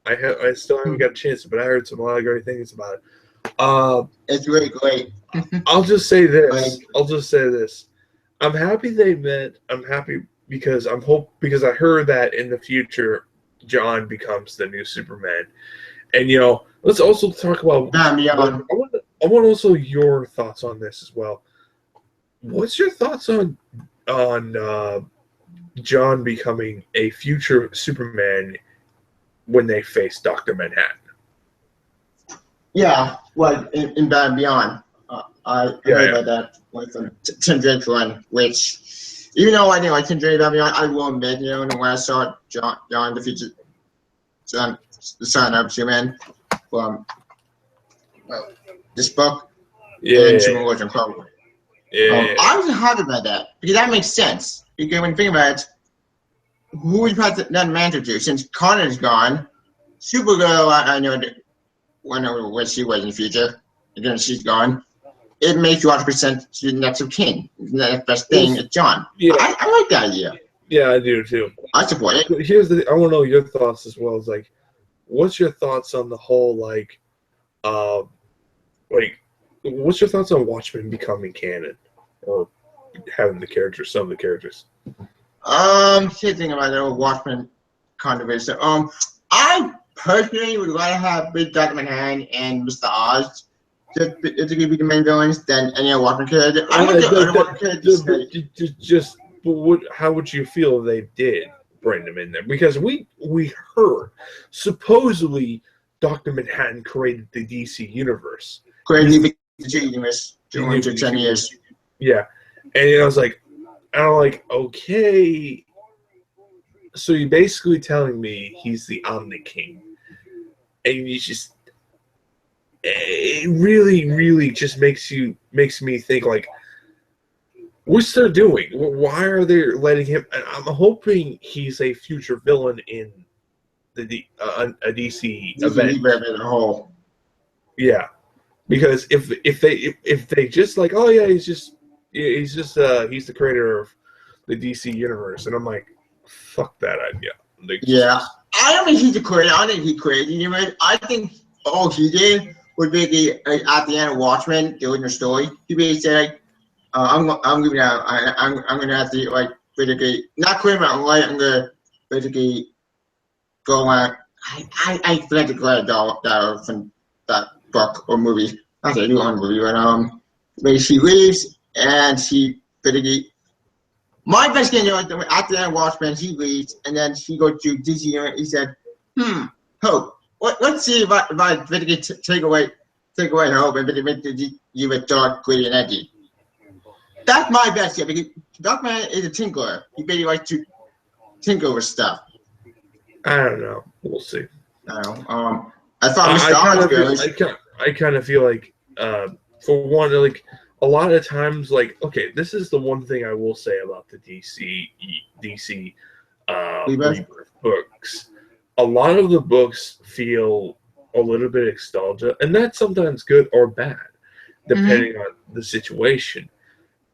Speaker 2: I still haven't got a chance, but I heard a lot of great things about it.
Speaker 1: It's really great.
Speaker 2: I'll just say this. I'm happy they met. I'm happy because I heard that in the future, John becomes the new Superman. And let's also talk about. I want also your thoughts on this as well. What's your thoughts on John becoming a future Superman when they face Dr. Manhattan?
Speaker 1: Yeah, well, in Batman and Beyond, I heard about that from Tim Drake's run, which, even though I didn't like Tim Drake Batman Beyond, I will admit, when I saw John the future the son of Superman from this book, and Superman was incredible. I was happy about that because that makes sense. Because when you think about it, who would you pass that mantle to? Since Connor's gone, Supergirl, I know that where she was in the future. Again, she's gone. It makes you 100% to the next of kin. The next best thing is John. Yeah. I like that idea.
Speaker 2: Yeah, I do too.
Speaker 1: I support it.
Speaker 2: I want to know your thoughts as well. As what's your thoughts on the whole what's your thoughts on Watchmen becoming canon or having some of the characters?
Speaker 1: Same thing about the old Watchmen controversy. I personally would rather have Big Dr. Manhattan and Mr. Oz to be the main villains than any other Watchmen character. I want the other Watchmen characters.
Speaker 2: How would you feel if they did bring them in there? Because we heard supposedly Dr. Manhattan created the DC universe.
Speaker 1: Created the DC universe during 10 years.
Speaker 2: Yeah, and I was like, okay. So you're basically telling me he's the Omni King, and you just it really, really just makes me think what's they doing? Why are they letting him? I'm hoping he's a future villain in a DC event. Yeah, because if they just oh yeah, he's the creator of the DC universe, and I'm like, fuck that idea.
Speaker 1: I don't think he's the creator. I think he created the universe. I think all he did would be at the end of Watchmen, the original story. He basically said I'm gonna have to basically not quit my life. I'm gonna basically go on. I forget to grab that from that book or movie. I say new on movie, but she leaves and she basically. My best game, at the end of Watchmen, he leaves and then he goes to DC and he said, Hope. Let's see if I basically take away Hope and make the universe dark, gritty, and edgy. That's my best game because Dark Man is a tinkerer. He basically likes to tinker with stuff.
Speaker 2: I don't know. We'll see.
Speaker 1: I don't know. I thought Mr. Oz goes.
Speaker 2: I kind of feel for one, a lot of times, okay, this is the one thing I will say about the DC Rebirth books. A lot of the books feel a little bit nostalgia, and that's sometimes good or bad, depending on the situation.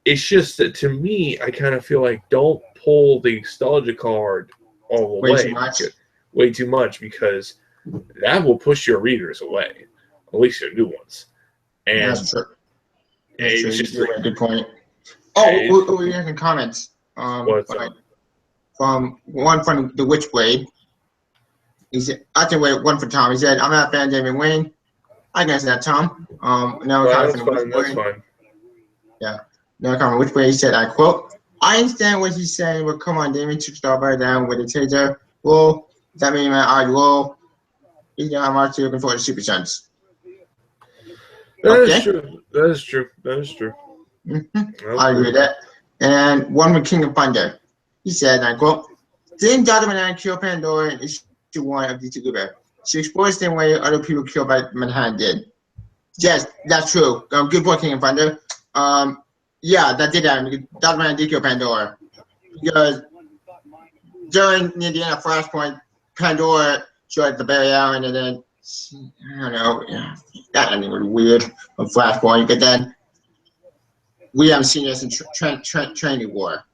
Speaker 2: It's just that to me, I kind of feel don't pull the nostalgia card all the way too much, because that will push your readers away, at least your new ones. And
Speaker 1: that's true. It's just a good point. We have some comments. From the Witchblade. He said, I think one for Tom. He said, I'm not a fan of David Wayne. I guess that Tom.
Speaker 2: That's fine.
Speaker 1: Yeah. Now comment Witchblade. He said, I quote, I understand what he's saying, but come on, Damien took Starfire down with a taser. Well, does that mean my eye roll? You know, I'm actually looking forward to Super Sons.
Speaker 2: That is true. That is true. That is true.
Speaker 1: I agree with that. And one with King of Thunder. He said, and I quote, didn't Dr. kill Pandora in issue 1 of DC Rebirth? She explores the same way other people killed by Manhattan did. Yes, that's true. Good boy, King of Thunder. Yeah, that did happen. Dr. Manhattan did kill Pandora. Because during the end of Flashpoint, Pandora showed the Barry Allen, and then, I don't know, yeah, that ending was weird from Flashpoint, but then we haven't seen this in Training War.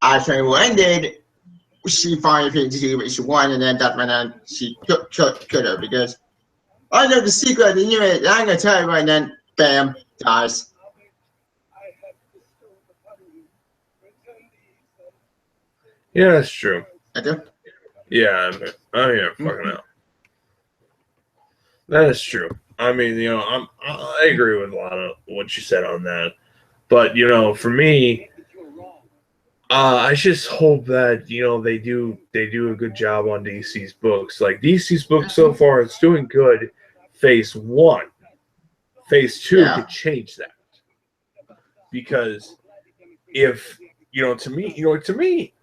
Speaker 1: Our Training War ended, she finally appeared to issue 1, and then Dr. Manhattan, she killed her, because I know the secret, and I'm going to tell you right then, bam, dies.
Speaker 2: Yeah, that's true.
Speaker 1: I do?
Speaker 2: Yeah, fucking hell. That is true. I mean, you know, I agree with a lot of what you said on that. But, you know, for me, I just hope that, you know, they do a good job on DC's books. Like, DC's books so far, it's doing good. Phase 1. Phase 2 could change that. Because if, to me,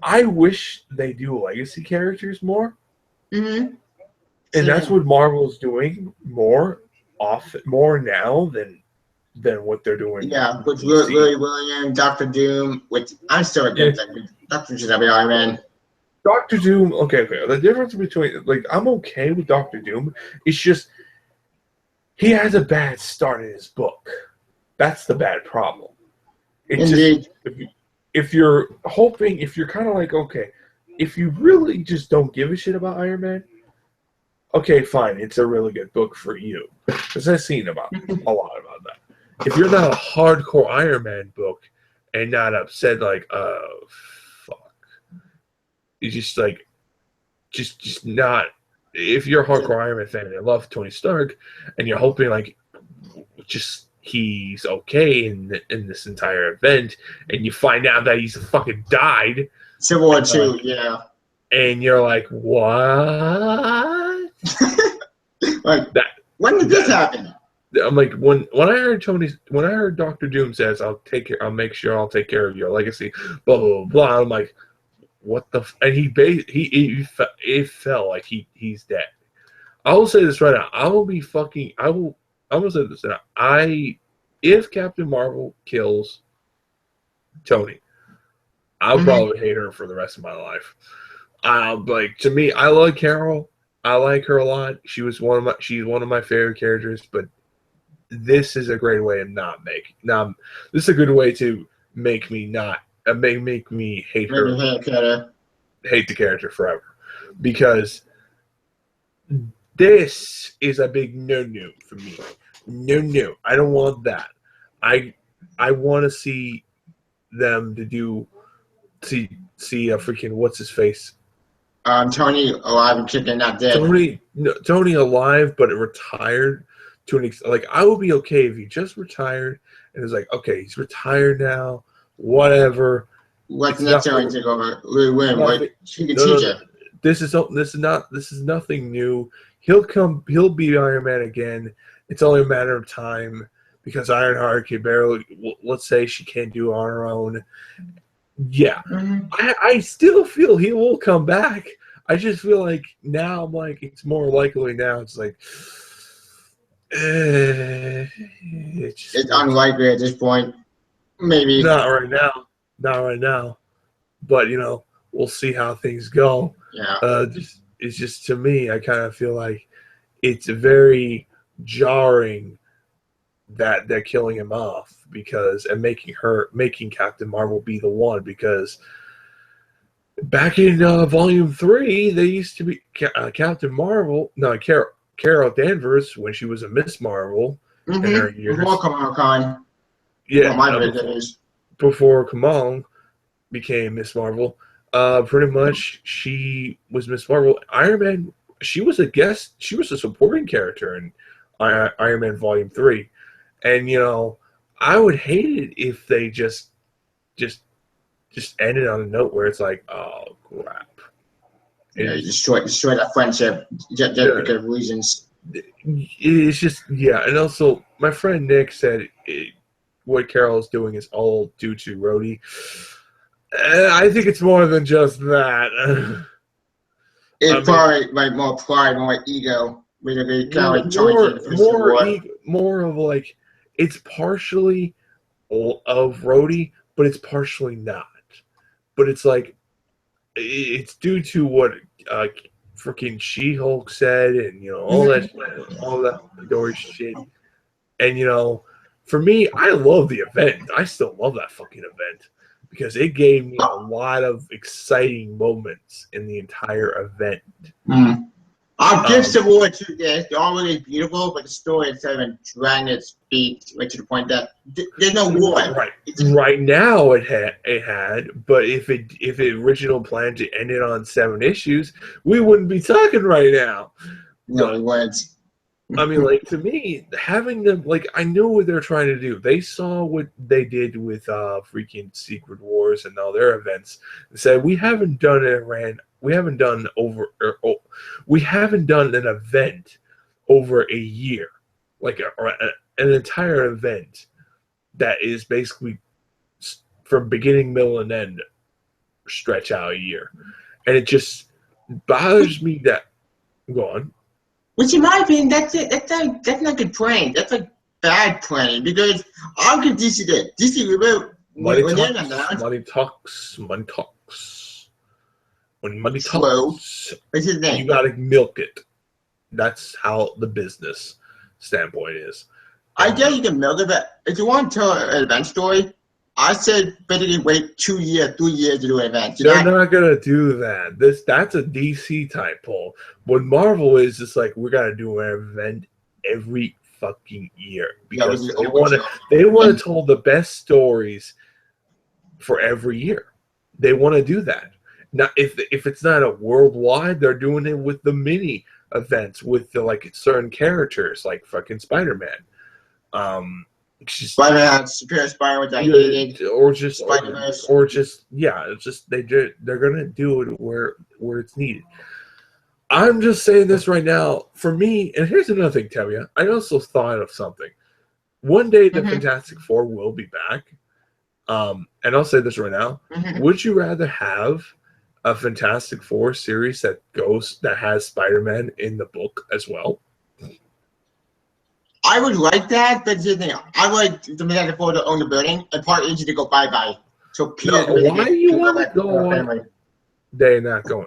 Speaker 2: I wish they do legacy characters more.
Speaker 1: Mm-hmm.
Speaker 2: And that's what Marvel's doing more now than what they're doing.
Speaker 1: Yeah, with Lily William, Doctor Doom, which I'm still against that. Doctor Doom's every Iron Man.
Speaker 2: Doctor Doom, okay. The difference between, like, I'm okay with Doctor Doom. It's just he has a bad start in his book. That's the bad problem.
Speaker 1: Indeed.
Speaker 2: If you're kind of like, okay, if you really just don't give a shit about Iron Man, okay, fine, it's a really good book for you. Because I've seen a lot about that. If you're not a hardcore Iron Man book and not upset, like, fuck. You just, like, just not. If you're a hardcore Iron Man fan and you love Tony Stark and you're hoping, like, just he's okay in this entire event, and you find out that he's fucking died.
Speaker 1: Civil War 2, yeah.
Speaker 2: And you're like, what?
Speaker 1: Like that. When did this happen?
Speaker 2: I'm like, when I heard Doctor Doom says, I'll make sure I'll take care of your legacy, blah blah blah. I'm like, what the? And he felt like he's dead. I will say this right now. I'm gonna say this now. If Captain Marvel kills Tony, I'll probably hate her for the rest of my life. Like, to me, I like Carol. I like her a lot. She's one of my favorite characters. But this is a great way of this is a good way to make me make me hate her. Hate the character forever, because this is a big no for me. No, I don't want that. I want to see them see a freaking what's his face.
Speaker 1: Tony alive and kicking, not dead.
Speaker 2: Tony alive but retired to an like, I would be okay if he just retired and it's like, okay, he's retired now, whatever.
Speaker 1: What's next time to take over? Louis Win, what she can teach it.
Speaker 2: This is nothing new. He'll be Iron Man again. It's only a matter of time, because Ironheart can barely, let's say she can't do it on her own. Yeah. I still feel he will come back. I just feel like now, I'm like, it's more likely now. It's like, it's
Speaker 1: unlikely at this point. Maybe.
Speaker 2: Not right now. But, we'll see how things go.
Speaker 1: Yeah.
Speaker 2: It's just, to me, I kind of feel like it's very jarring that they're killing him off, and making Captain Marvel be the one, because back in Volume 3, they used to be Captain Marvel. No, Carol Danvers, when she was a Miss Marvel in her years.
Speaker 1: Before Kamala Khan.
Speaker 2: Before Kamala became Miss Marvel, pretty much she was Miss Marvel. Iron Man, she was a guest. She was a supporting character in Iron Man Volume 3. And, I would hate it if they just ended on a note where it's like, oh, crap.
Speaker 1: destroy that friendship just because of reasons.
Speaker 2: It's just, yeah. And also, my friend Nick said what Carol is doing is all due to Rhodey. I think it's more than just that.
Speaker 1: It's probably like more pride, more ego.
Speaker 2: More of like, it's partially of Rhodey, but it's partially not. But it's like, it's due to what freaking She-Hulk said, and all that Dory shit. And for me, I love the event. I still love that fucking event because it gave me a lot of exciting moments in the entire event.
Speaker 1: I'll give Civil War 2 this. They're all really beautiful, but the story itself and dragging its feet right to the point that there's no war.
Speaker 2: Right now it had, but if it original plan to end it on 7 issues, we wouldn't be talking right now.
Speaker 1: No, we wouldn't.
Speaker 2: I mean, like, to me, having them, like, I knew what they're trying to do. They saw what they did with freaking Secret Wars and all their events and said, we haven't done an event over a year, like an entire event that is basically from beginning, middle, and end stretch out a year. And it just bothers me that, go on.
Speaker 1: Which, in my opinion, that's not good planning. That's like bad planning because I'll give DC that. DC, remember
Speaker 2: money talks. When money talks,
Speaker 1: what's his name?
Speaker 2: You gotta milk it. That's how the business standpoint is.
Speaker 1: I guess you can milk it, but if you want to tell an event story, I said basically wait 2 years, 3 years to do an event.
Speaker 2: They're not gonna do that. That's a DC type pull. What Marvel is just like, we're gonna do an event every fucking year because they want to tell the best stories for every year. They want to do that. Now, if it's not a worldwide, they're doing it with the mini events with the like certain characters like fucking Spider-Man.
Speaker 1: Spider-Man, Superior Spider-Man,
Speaker 2: or just they're gonna do it where it's needed. I'm just saying this right now. For me, and here's another thing, Tevia. I also thought of something. One day the Fantastic Four will be back. And I'll say this right now. Would you rather have a Fantastic Four series that has Spider-Man in the book as well?
Speaker 1: I would like that, but here's the thing. I would like the Fantastic Four to own the building and part Asia to go bye-bye. So Peter
Speaker 2: why do you want to go? They're not going.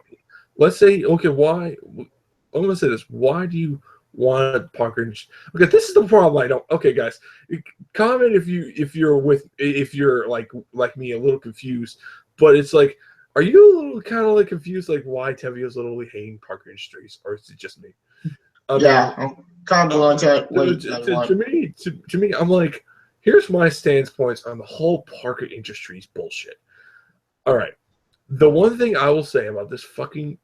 Speaker 2: Let's say, okay, why? I'm going to say this. Why do you want Parker? Okay, this is the problem I don't. Okay, guys, comment if you're like me, a little confused. But it's like, are you a little kind of like confused, like why Tevia's literally hating Parker Industries, or is it just me? To me, I'm like, here's my stance points on the whole Parker Industries bullshit. All right, the one thing I will say about this fucking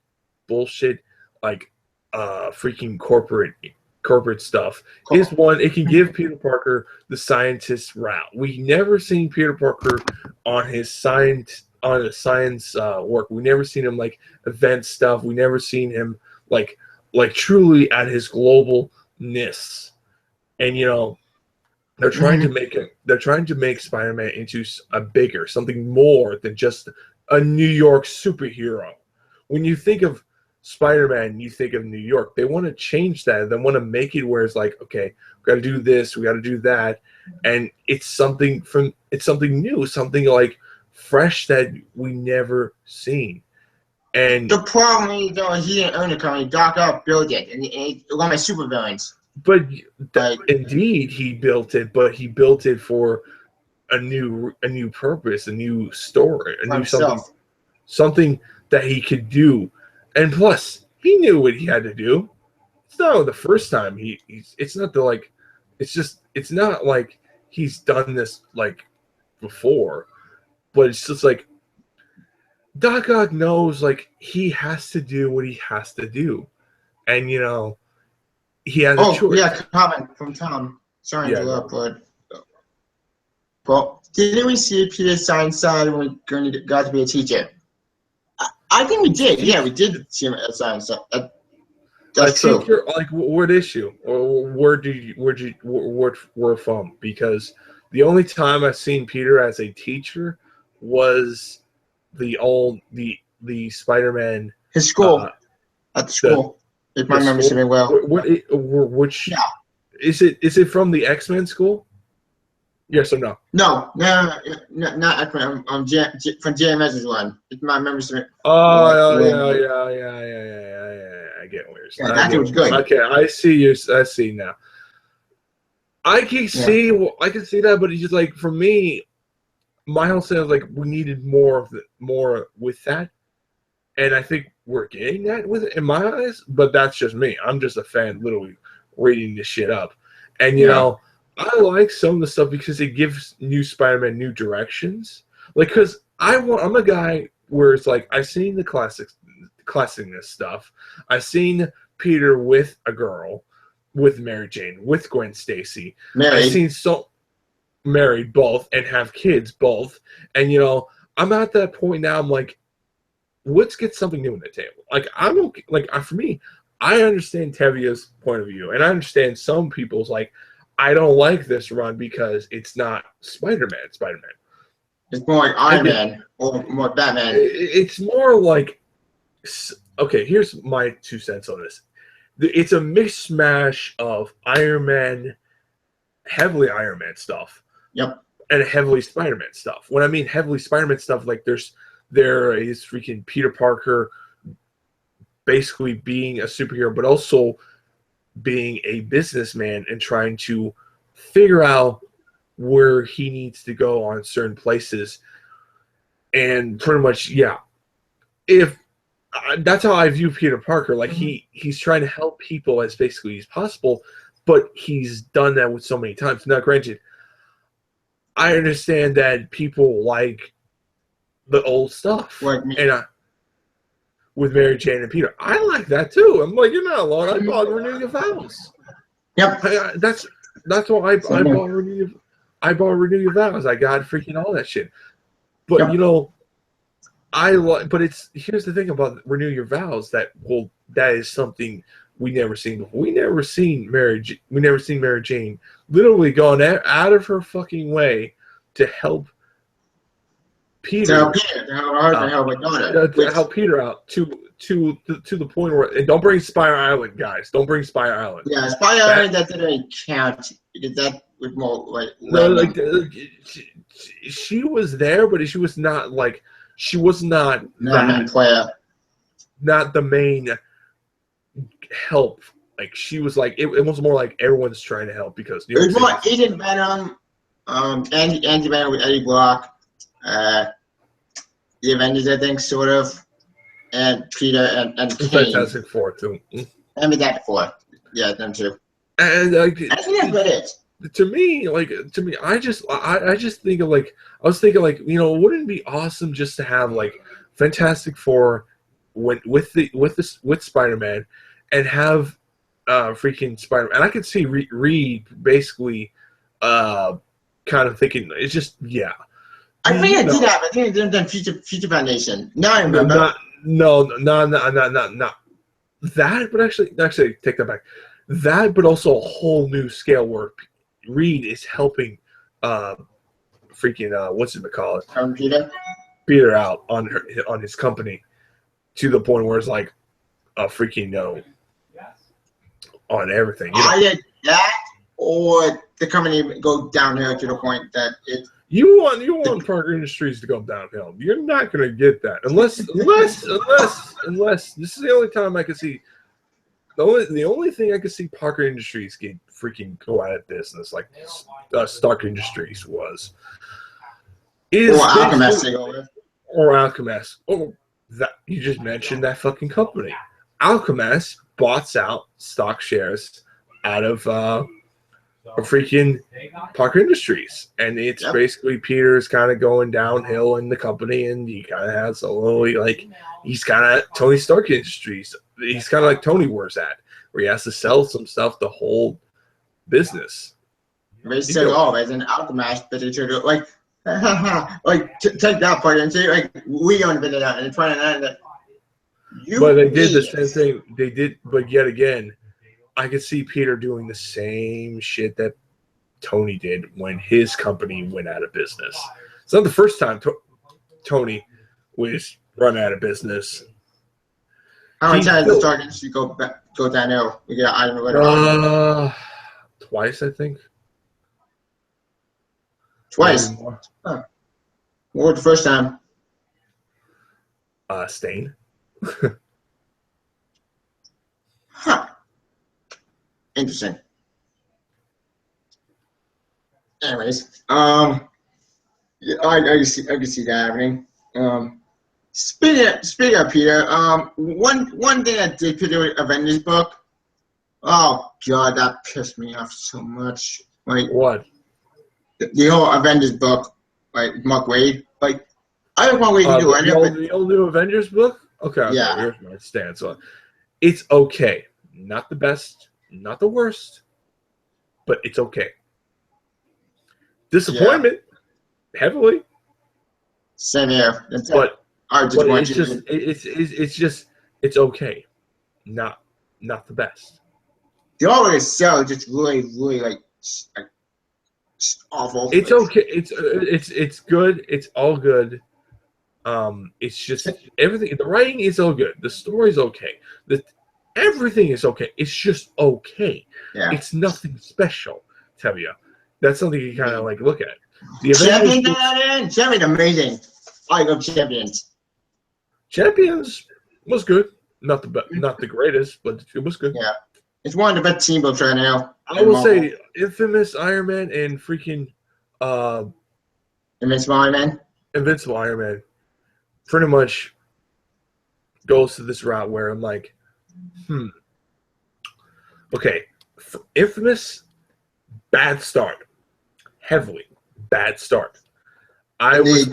Speaker 2: bullshit, like freaking corporate stuff, is one, it can give Peter Parker the scientist route. We never seen Peter Parker on his science work. We never seen him like event stuff. We never seen him like truly at his globalness. And they're trying to make Spider-Man into something more than just a New York superhero. When you think of Spider-Man, you think of New York. They want to change that. They want to make it where it's like, okay, we got to do this, we got to do that, and it's something new, something like fresh that we never seen. And
Speaker 1: the problem is, though, he didn't own the company. Doc Ock built it, and one of my supervillains.
Speaker 2: But indeed, he built it. But he built it for a new purpose, a new story, something that he could do. And plus, he knew what he had to do. It's not the first time it's not like he's done this like before, but it's just like Doc Ock knows like he has to do what he has to do, and he has a choice.
Speaker 1: Yeah, comment from Tom. Sorry to interrupt, but didn't we see Peter Science side when he got to be a teacher? I think we did. Yeah, we did see him at science. That's true.
Speaker 2: Teacher, like, what issue? Or where from? Because the only time I've seen Peter as a teacher was the Spider-Man.
Speaker 1: His school. At the school. If my memory serves me well.
Speaker 2: Which is it? Is it from the X-Men school? Yes or no?
Speaker 1: No, not X-Men. From JMS's one. If my memory serves me.
Speaker 2: Oh yeah. I get where you're saying.
Speaker 1: That was good.
Speaker 2: Okay, I see you. I see now. I can see that, but it's just like for me, my whole thing was like we needed more with that, and I think we're getting that with it in my eyes. But that's just me. I'm just a fan, literally reading this shit up, and you know, I like some of the stuff because it gives new Spider-Man new directions. Like, because I'm a guy where it's like I've seen the classicness stuff. I've seen Peter with a girl, with Mary Jane, with Gwen Stacy. I've seen married both and have kids both. And, you know, I'm at that point now. I'm like, let's get something new on the table. Like, I'm okay. Like, for me, I understand Tevia's point of view. And I understand some people's, like, I don't like this run because it's not Spider-Man.
Speaker 1: It's more like Iron Man or more Batman.
Speaker 2: It's more like, okay, here's my 2 cents on this. It's a mishmash of Iron Man, heavily Iron Man stuff.
Speaker 1: Yep.
Speaker 2: And heavily Spider-Man stuff. When I mean heavily Spider-Man stuff, like there is freaking Peter Parker basically being a superhero, but also being a businessman and trying to figure out where he needs to go on certain places. And pretty much, yeah. If that's how I view Peter Parker. Like he's trying to help people as basically as possible, but he's done that with so many times. Now, granted, I understand that people like the old stuff,
Speaker 1: like me.
Speaker 2: And with Mary Jane and Peter, I like that too. I'm like, you're not alone. I bought Renew Your Vows.
Speaker 1: Yep.
Speaker 2: That's why I bought Renew Your Vows. I got freaking all that shit. But you know. But here's the thing about Renew Your Vows that is something we never seen before. We never seen Mary Jane literally going out of her fucking way to help Peter. To help Peter out to the point where, and don't bring Spire Island, guys. Don't bring Spire Island.
Speaker 1: Yeah, Spire Island that didn't count because that was more like.
Speaker 2: No, like she was there, but she was not like. She was not
Speaker 1: the main player.
Speaker 2: Not the main help. Like she was like it was more like everyone's trying to help because
Speaker 1: it was more Agent Venom, Andy Venom with Eddie Brock, the Avengers, I think, sort of, and Peter and Kane.
Speaker 2: Fantastic Four too.
Speaker 1: And that Four, yeah, them too.
Speaker 2: And
Speaker 1: I think that's what it is.
Speaker 2: To me, I just think of like I was thinking like, you know, wouldn't it be awesome just to have like Fantastic Four with Spider-Man and have freaking Spider-Man, and I could see Reed basically kind of thinking it's just
Speaker 1: I think I did have. I think I done Future Foundation. Now I remember.
Speaker 2: No. That, but actually take that back. That, but also a whole new scale where Reed is helping freaking what's it call it? Peter out on his company to the point where it's like a freaking no on everything. You know?
Speaker 1: Either that or the company go downhill to the point that it.
Speaker 2: You want Parker Industries to go downhill. You're not gonna get that unless this is the only time I can see. The only thing I could see Parker Industries get freaking go out of business like Stark Industries was. Or
Speaker 1: Alchemist to go with.
Speaker 2: Or Alchemist. Oh, that you just mentioned that fucking company. Alchemist bought out stock shares out of freaking Parker Industries, and it's basically Peter's kind of going downhill in the company, and he kind of has a little like he's kind of Tony Stark Industries. He's kind of like Tony wears at, where he has to sell some stuff to hold business.
Speaker 1: They said, as an Alchemist, but they should like take that part and say like we own it and trying to
Speaker 2: But they did the same thing. They did, but yet again, I could see Peter doing the same shit that Tony did when his company went out of business. It's not the first time Tony was run out of business.
Speaker 1: How many times does Target industry go downhill? We get item later on.
Speaker 2: Twice, I think.
Speaker 1: Twice. Huh. What was the first time?
Speaker 2: Stain.
Speaker 1: Huh. Interesting. Anyways, I can see that happening. Speaking of Peter, one thing I did pick with Avengers book. Oh God, that pissed me off so much. Like
Speaker 2: what?
Speaker 1: The whole Avengers book, like Mark Waid. Like I don't know what you do.
Speaker 2: The old new Avengers book. Okay,
Speaker 1: yeah.
Speaker 2: Here's my stance on. It's okay. Not the best, not the worst, but it's okay. Disappointment, heavily.
Speaker 1: Same here.
Speaker 2: But it's okay. Not the best.
Speaker 1: The always sell just really like awful.
Speaker 2: It's okay. It's good. It's all good. It's just everything. The writing is all good. The story's okay. Everything is okay. It's just okay.
Speaker 1: Yeah.
Speaker 2: It's nothing special. Tell you, that's something you kind of like look at. The
Speaker 1: Champion, amazing. I love Champions.
Speaker 2: Champions was good. Not the greatest, but it was good.
Speaker 1: Yeah, it's one of the best team books right now.
Speaker 2: I will say, Infamous Iron Man and freaking
Speaker 1: Invincible Iron Man.
Speaker 2: Invincible Iron Man pretty much goes to this route where I'm like, okay, Infamous, bad start, heavily bad start. I was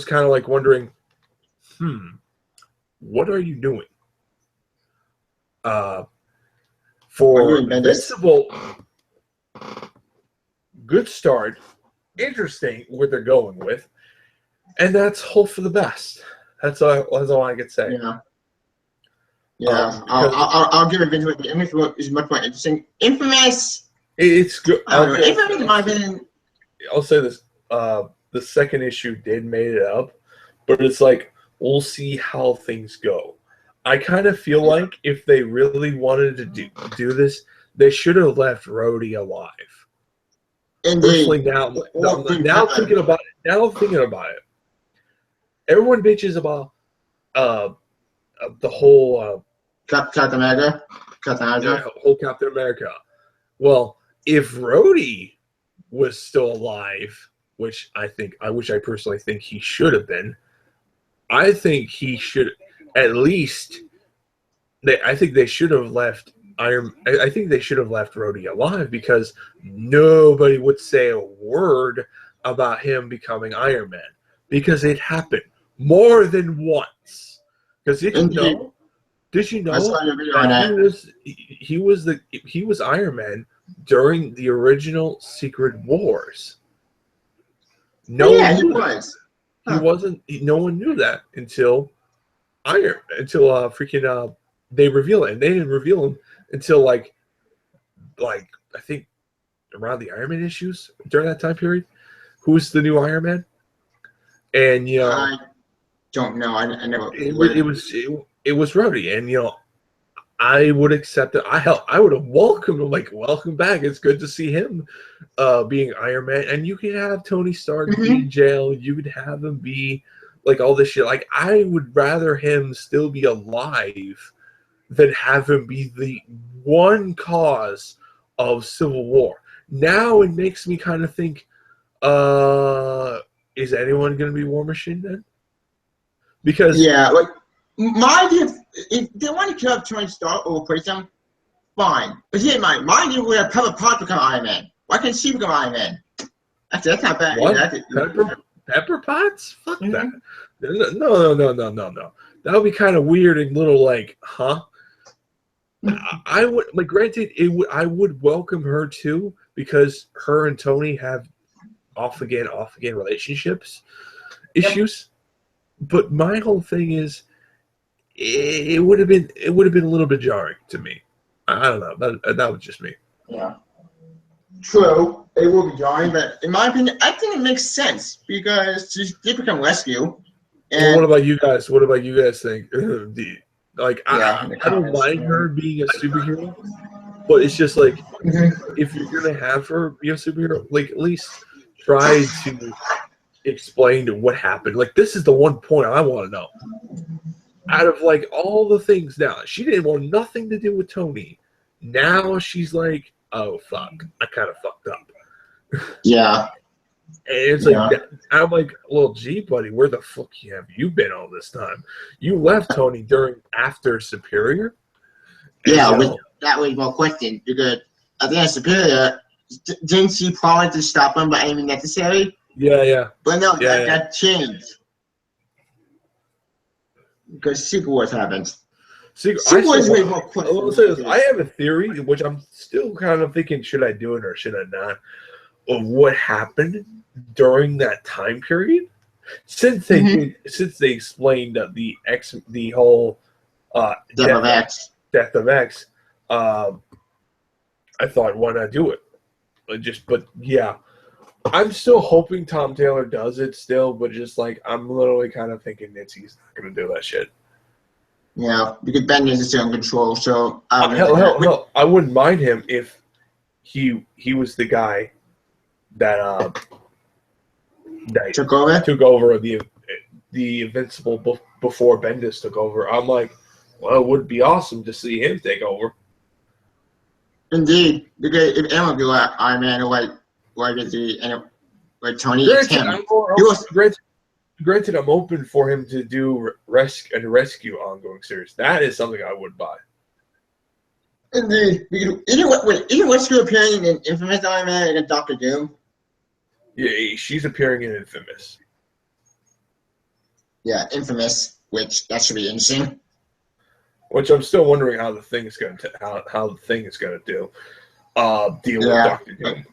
Speaker 2: kind of like wondering, what are you doing? For Invincible, good start, interesting what they're going with, and that's hope for the best. That's all I could say.
Speaker 1: Yeah. I'll give Invincible. Invincible is much more interesting. Infamous.
Speaker 2: It's good.
Speaker 1: Infamous, in my opinion.
Speaker 2: I'll say this: the second issue did made it up, but it's like we'll see how things go. I kind of feel like if they really wanted to do this, they should have left Rhodey alive. Personally, now thinking about it, everyone bitches about the whole
Speaker 1: Captain America.
Speaker 2: Whole Captain America. Well, if Rhodey was still alive, which I personally think he should have been, I think he should at least. I think they should have left I think they should have left Rhodey alive because nobody would say a word about him becoming Iron Man because it happened more than once. Because did you know that he was Iron Man during the original Secret Wars.
Speaker 1: He was.
Speaker 2: He wasn't. No one knew that until they reveal it, and they didn't reveal him until like I think around the Iron Man issues during that time period. Who's the new Iron Man? And
Speaker 1: I don't know. I never.
Speaker 2: It was Rhodey, and I would accept it. I would have welcomed him, like, welcome back. It's good to see him being Iron Man. And you could have Tony Stark be in jail. You could have him be like all this shit. Like, I would rather him still be alive than have him be the one cause of Civil War. Now it makes me kind of think, is anyone going to be War Machine then? Because
Speaker 1: my idea, if they want to kill up Tony Stark or replace him, fine. But here's my idea would have Pepper Potts become Iron Man. Why can't she become Iron Man? Actually, that's not bad.
Speaker 2: What? Pepper Potts? Fuck that. No. That would be kind of weird and little like, huh? I would, like, granted, I would welcome her too because her and Tony have off again relationships issues. But my whole thing is, it would have been a little bit jarring to me. I don't know. That was just me.
Speaker 1: Yeah. True, it will be jarring, but in my opinion, I think it makes sense because she did become rescue. And
Speaker 2: well, what about you guys? What about you guys think? I don't mind her being a superhero, but it's just like if you're gonna have her be a superhero, like at least try to explain what happened. Like this is the one point I want to know. Out of like all the things now, she didn't want nothing to do with Tony. Now she's like, oh fuck, I kind of fucked up.
Speaker 1: Yeah.
Speaker 2: And it's like, I'm like, well, gee, buddy, where the fuck have you been all this time? You left Tony after Superior.
Speaker 1: Yeah, that was my question. Because at the end of Superior, didn't she promise to stop him by any means necessary?
Speaker 2: Yeah.
Speaker 1: But no, that changed. Because Secret Wars happened.
Speaker 2: Secret Wars way more quick. I have a theory, which I'm still kind of thinking, should I do it or should I not, of what happened during that time period. Since they explained the whole death of X, I thought, why not do it? But yeah, I'm still hoping Tom Taylor does it still, but just like I'm literally kind of thinking Nancy's not gonna do that shit.
Speaker 1: Yeah, because Bendis is still in control, so
Speaker 2: hell, I wouldn't mind him if he was the guy that
Speaker 1: took over
Speaker 2: the Invincible before Bendis took over. I'm like, well, it would be awesome to see him take over.
Speaker 1: Indeed, because if anyone would be like Iron Man or like Tony, it's him.
Speaker 2: Granted, I'm open for him to do rescue ongoing series. That is something I would buy.
Speaker 1: Indeed, isn't Rescue appearing in Infamous Iron Man and Doctor Doom?
Speaker 2: Yeah, she's appearing in Infamous.
Speaker 1: Yeah, Infamous, which that should be interesting.
Speaker 2: Which I'm still wondering how the thing is going to deal with Doctor Doom.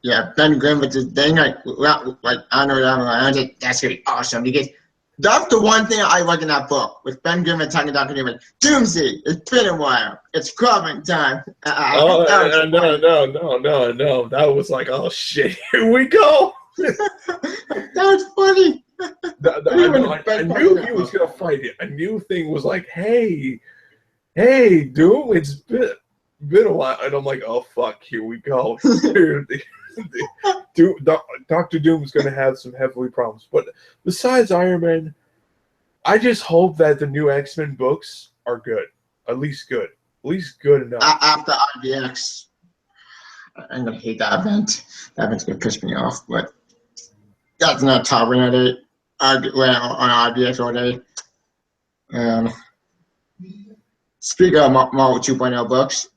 Speaker 1: Yeah, Ben Grimm with this thing, I don't know, that's gonna be awesome because that's the one thing I like in that book with Ben Grimm attacking Doctor Doom. Like, Doomsday, it's been a while, it's crumbling time.
Speaker 2: No. That was like, oh shit, here we go.
Speaker 1: That was funny.
Speaker 2: I knew he was gonna fight it. I knew thing was like, hey, Doom, it's been a while, and I'm like, oh fuck, here we go. Doctor Doom is going to have some heavily problems. But besides Iron Man, I just hope that the new X-Men books are good. At least good enough.
Speaker 1: After IVX, I'm going to hate that event. That event's going to piss me off. But that's not topping at it. On IVX all day. Speaking of Marvel 2.0 books,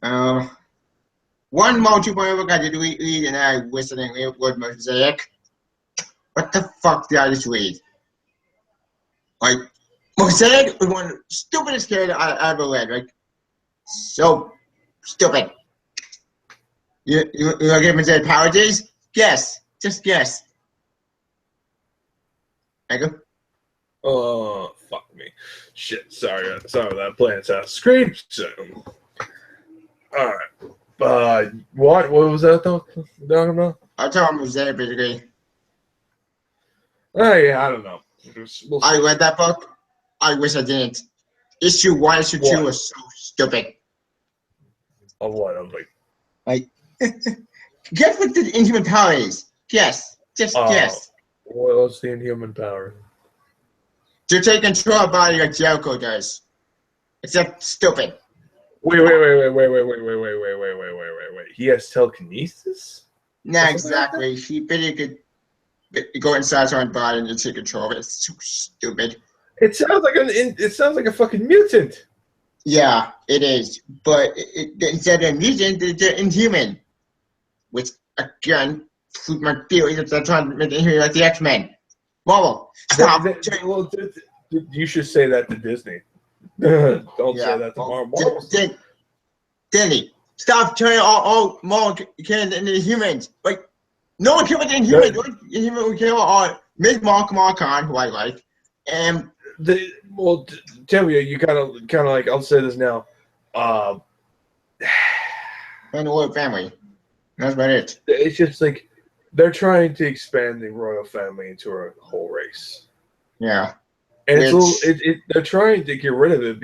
Speaker 1: one Marvel 2.0 book I did read, and I wish I didn't read, was Mosaic. What the fuck did I just read? Like, Mosaic was one of the stupidest characters I ever read. Like, so stupid. You want to give Mosaic power days? Guess. Just guess. Michael?
Speaker 2: Oh, fuck me. Shit, sorry that plan's out of screen. So, alright. What was that though?
Speaker 1: I'm talking about Mosaic, basically.
Speaker 2: Oh, yeah, I don't know.
Speaker 1: I read that book. I wish I didn't. Issue 1, issue 2 was so stupid.
Speaker 2: Of what? I'm like,
Speaker 1: guess what the Inhuman power is? Guess. Just guess.
Speaker 2: What's the Inhuman power?
Speaker 1: To take control of body like Jericho does. Except stupid.
Speaker 2: Wait. He has telekinesis?
Speaker 1: Not exactly. He basically could go inside his own body and take control of it. It's so stupid.
Speaker 2: It sounds like a fucking mutant.
Speaker 1: Yeah, it is. But instead of mutant, they're inhuman. Which, again, proves my theory that they're trying to make it inhuman like the X-Men. Marvel, stop.
Speaker 2: You should say that to Disney. Don't say that to Marvel.
Speaker 1: Disney, stop turning all Marvel characters into humans. Like, no one cares about the Inhumans. The Inhumans we care about are Ms. Kamala Khan, who I like, and
Speaker 2: Tell you kind of like, I'll say this now.
Speaker 1: And the royal family. That's about it.
Speaker 2: It's just like they're trying to expand the royal family into a whole race.
Speaker 1: Yeah.
Speaker 2: And they're trying to get rid of them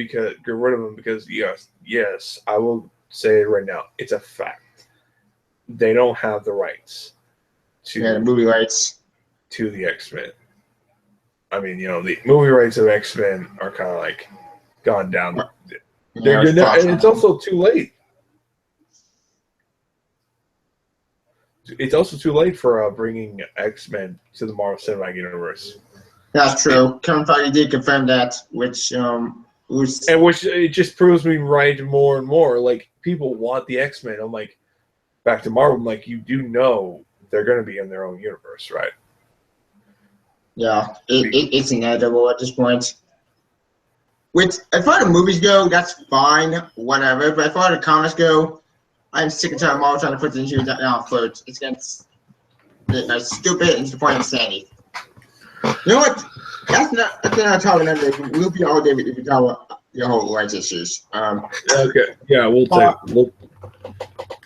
Speaker 2: because yes, I will say it right now. It's a fact. They don't have the rights to
Speaker 1: the movie rights
Speaker 2: to the X-Men. I mean, the movie rights of X-Men are kind of like gone down. And it's also too late. It's also too late for bringing X-Men to the Marvel Cinematic Universe.
Speaker 1: That's true. Kevin Feige did confirm that, which
Speaker 2: it just proves me right more and more. Like, people want the X-Men. I'm like, back to Marvel. I'm like, you do know they're going to be in their own universe, right?
Speaker 1: Yeah, it's inevitable at this point. As far as the movies go, that's fine, whatever. But as far as the comics go, I'm sick and tired of Marvel trying to put the issues down first. It's stupid and to the point of insanity. You know what? That's not talking about it. We'll be all day if you talk about your whole rights issues.
Speaker 2: Okay. Yeah, we'll take.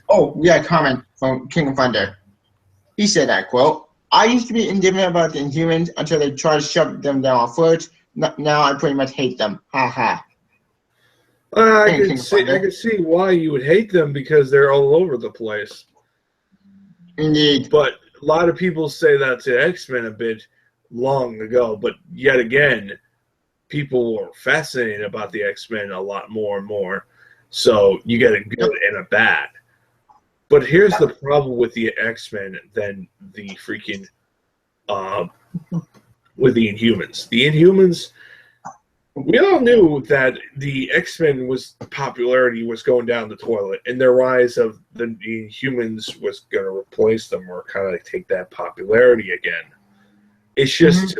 Speaker 1: Oh, we got a comment from King of Thunder. He said that, quote, "I used to be indifferent about the Inhumans until they tried to shove them down our throats. Now I pretty much hate them. Ha ha."
Speaker 2: I can see why you would hate them because they're all over the place.
Speaker 1: Indeed.
Speaker 2: But a lot of people say that to X-Men a bit long ago. But yet again, people are fascinated about the X-Men a lot more and more. So you get a good and a bad. But here's the problem with the X-Men than the freaking with the Inhumans. The Inhumans, we all knew that the X-Men popularity was going down the toilet, and the rise of the Inhumans was going to replace them or kind of like take that popularity again. It's just,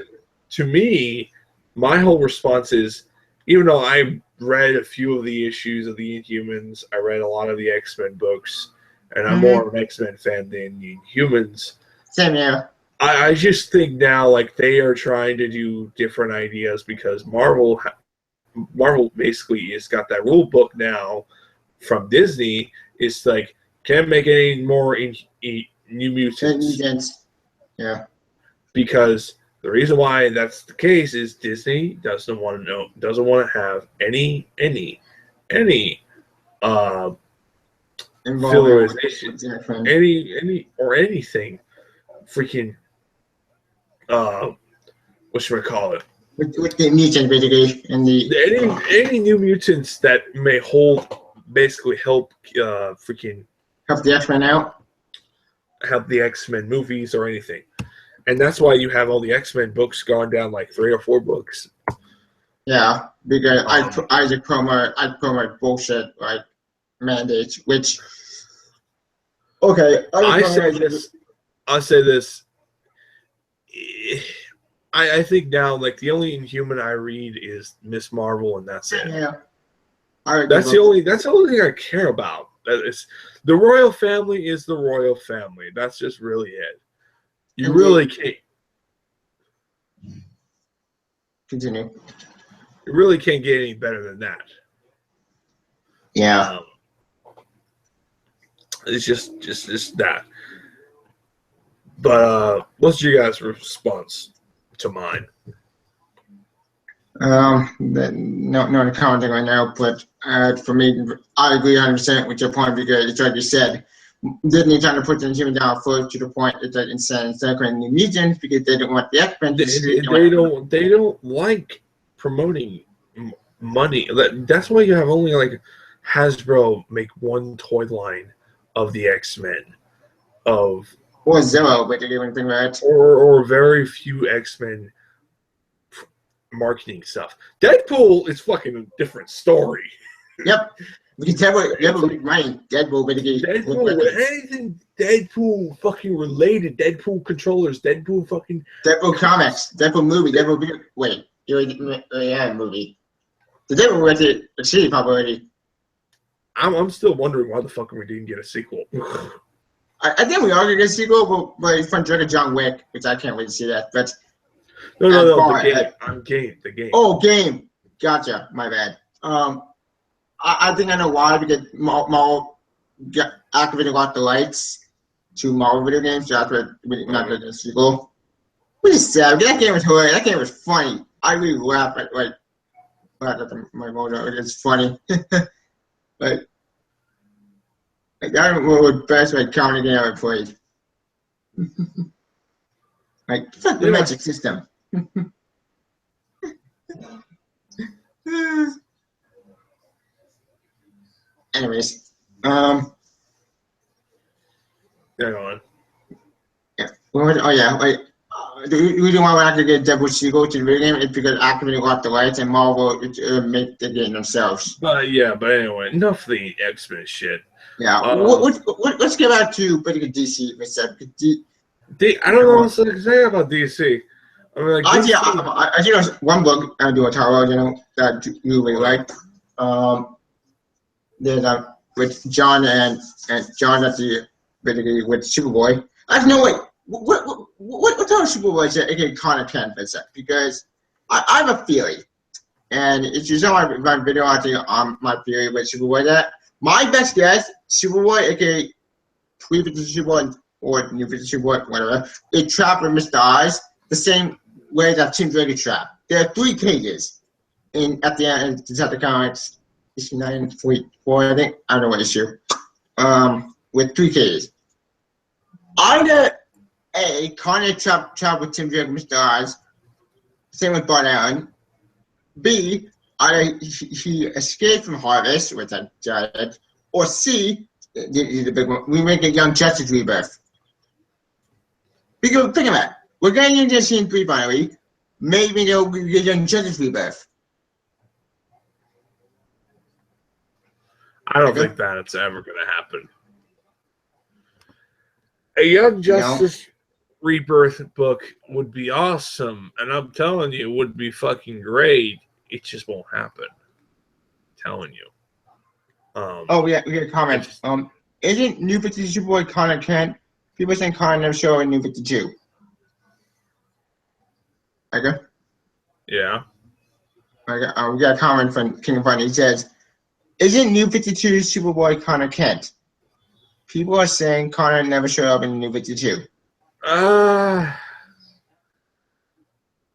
Speaker 2: to me, my whole response is, even though I read a few of the issues of the Inhumans, I read a lot of the X-Men books, and I'm more of an X-Men fan than the Inhumans.
Speaker 1: Same here.
Speaker 2: I just think now, like, they are trying to do different ideas because Marvel basically has got that rule book now from Disney. It's like, can't make any more New Mutants.
Speaker 1: Yeah.
Speaker 2: Because the reason why that's the case is Disney doesn't want to have any fillerization, anything freaking what should I call it?
Speaker 1: With the mutants, basically, and
Speaker 2: any New Mutants that may basically help freaking
Speaker 1: help the X-Men out,
Speaker 2: help the X-Men movies or anything, and that's why you have all the X-Men books gone down like 3 or 4 books.
Speaker 1: Yeah, because I promote bullshit like mandates, which okay.
Speaker 2: I'll say this. I think now, like, the only Inhuman I read is Miss Marvel, and that's it.
Speaker 1: Yeah,
Speaker 2: that's the only thing I care about. The royal family is the royal family. That's just really it. You really can't
Speaker 1: continue.
Speaker 2: You really can't get any better than that.
Speaker 1: Yeah,
Speaker 2: it's just that. But what's your guys' response to mine?
Speaker 1: No commenting right now, but for me, I agree 100% with your point because it's like you said, Disney trying to put the Inhuman down first to the point it's like insane. Instead of creating New Mutants because they don't want the X-Men to
Speaker 2: they don't like promoting money. That's why you have only like Hasbro make one toy line of the X-Men
Speaker 1: or zero, but they didn't think that.
Speaker 2: Or very few X-Men marketing stuff. Deadpool is fucking a different story.
Speaker 1: Yep. Because Deadpool,
Speaker 2: anything Deadpool fucking related, Deadpool controllers, Deadpool
Speaker 1: comics, Deadpool movie, wait, yeah, movie. The Deadpool went to a city pop already.
Speaker 2: I'm still wondering why the fuck we didn't get a sequel.
Speaker 1: I think we are going to get a sequel, but it's from John Wick, which I can't wait to see that. But
Speaker 2: No, the
Speaker 1: far
Speaker 2: game.
Speaker 1: ahead.
Speaker 2: The game.
Speaker 1: Oh, game. Gotcha. My bad. I think I know why, because Marvel activated a lot of the lights to Marvel video games to activate not the sequel. Which is sad. That game was hilarious. That game was funny. I really laughed at my motor. It's funny. Like that was the best comedy game I ever played. Like fuck the magic system. Anyways,
Speaker 2: Hang on.
Speaker 1: yeah. Oh yeah, like the reason why we're not gonna get double sequel to the video game is because activating off the lights and Marvel make the game themselves.
Speaker 2: But anyway, enough of the X-Men shit.
Speaker 1: Yeah, let's get back to DC for a second.
Speaker 2: I don't know what to say about DC. I mean, like,
Speaker 1: I there's one book I do a tower, that you really like. There's with John and John that's the basically with Superboy. I no wait. What type of Superboy is it? Again, Connor Kent for a sec, because I have a theory, and if you saw my video, I think on my theory with Superboy that my best guess, Superboy, aka pre-50 Superboy or new 50 Superboy, whatever, is trapped with Mr. Eyes the same way that Tim Drake is trapped. There are 3 cages at the end of Detective Comics. Issue 944, I think. I don't know what issue. With 3 cages. Either A, Connor trapped with Tim Drake and Mr. Eyes. Same with Bart Allen. B, either he escaped from Harvest, which I judged, or C, the big one, we make a Young Justice rebirth. Because think about it, we're getting into scene 3 finally. Maybe they'll get Young Justice rebirth.
Speaker 2: I don't think that's ever going to happen. A Young Justice rebirth book would be awesome, and I'm telling you, it would be fucking great. It just won't happen. I'm telling you.
Speaker 1: We got a comment. Isn't New 52 Superboy Connor Kent? People saying Connor never showed in New 52. Okay.
Speaker 2: Yeah.
Speaker 1: We got a comment from King of Fun. He says, "Isn't New 52 Superboy Connor Kent?" People are saying Connor never showed up in New 52.
Speaker 2: I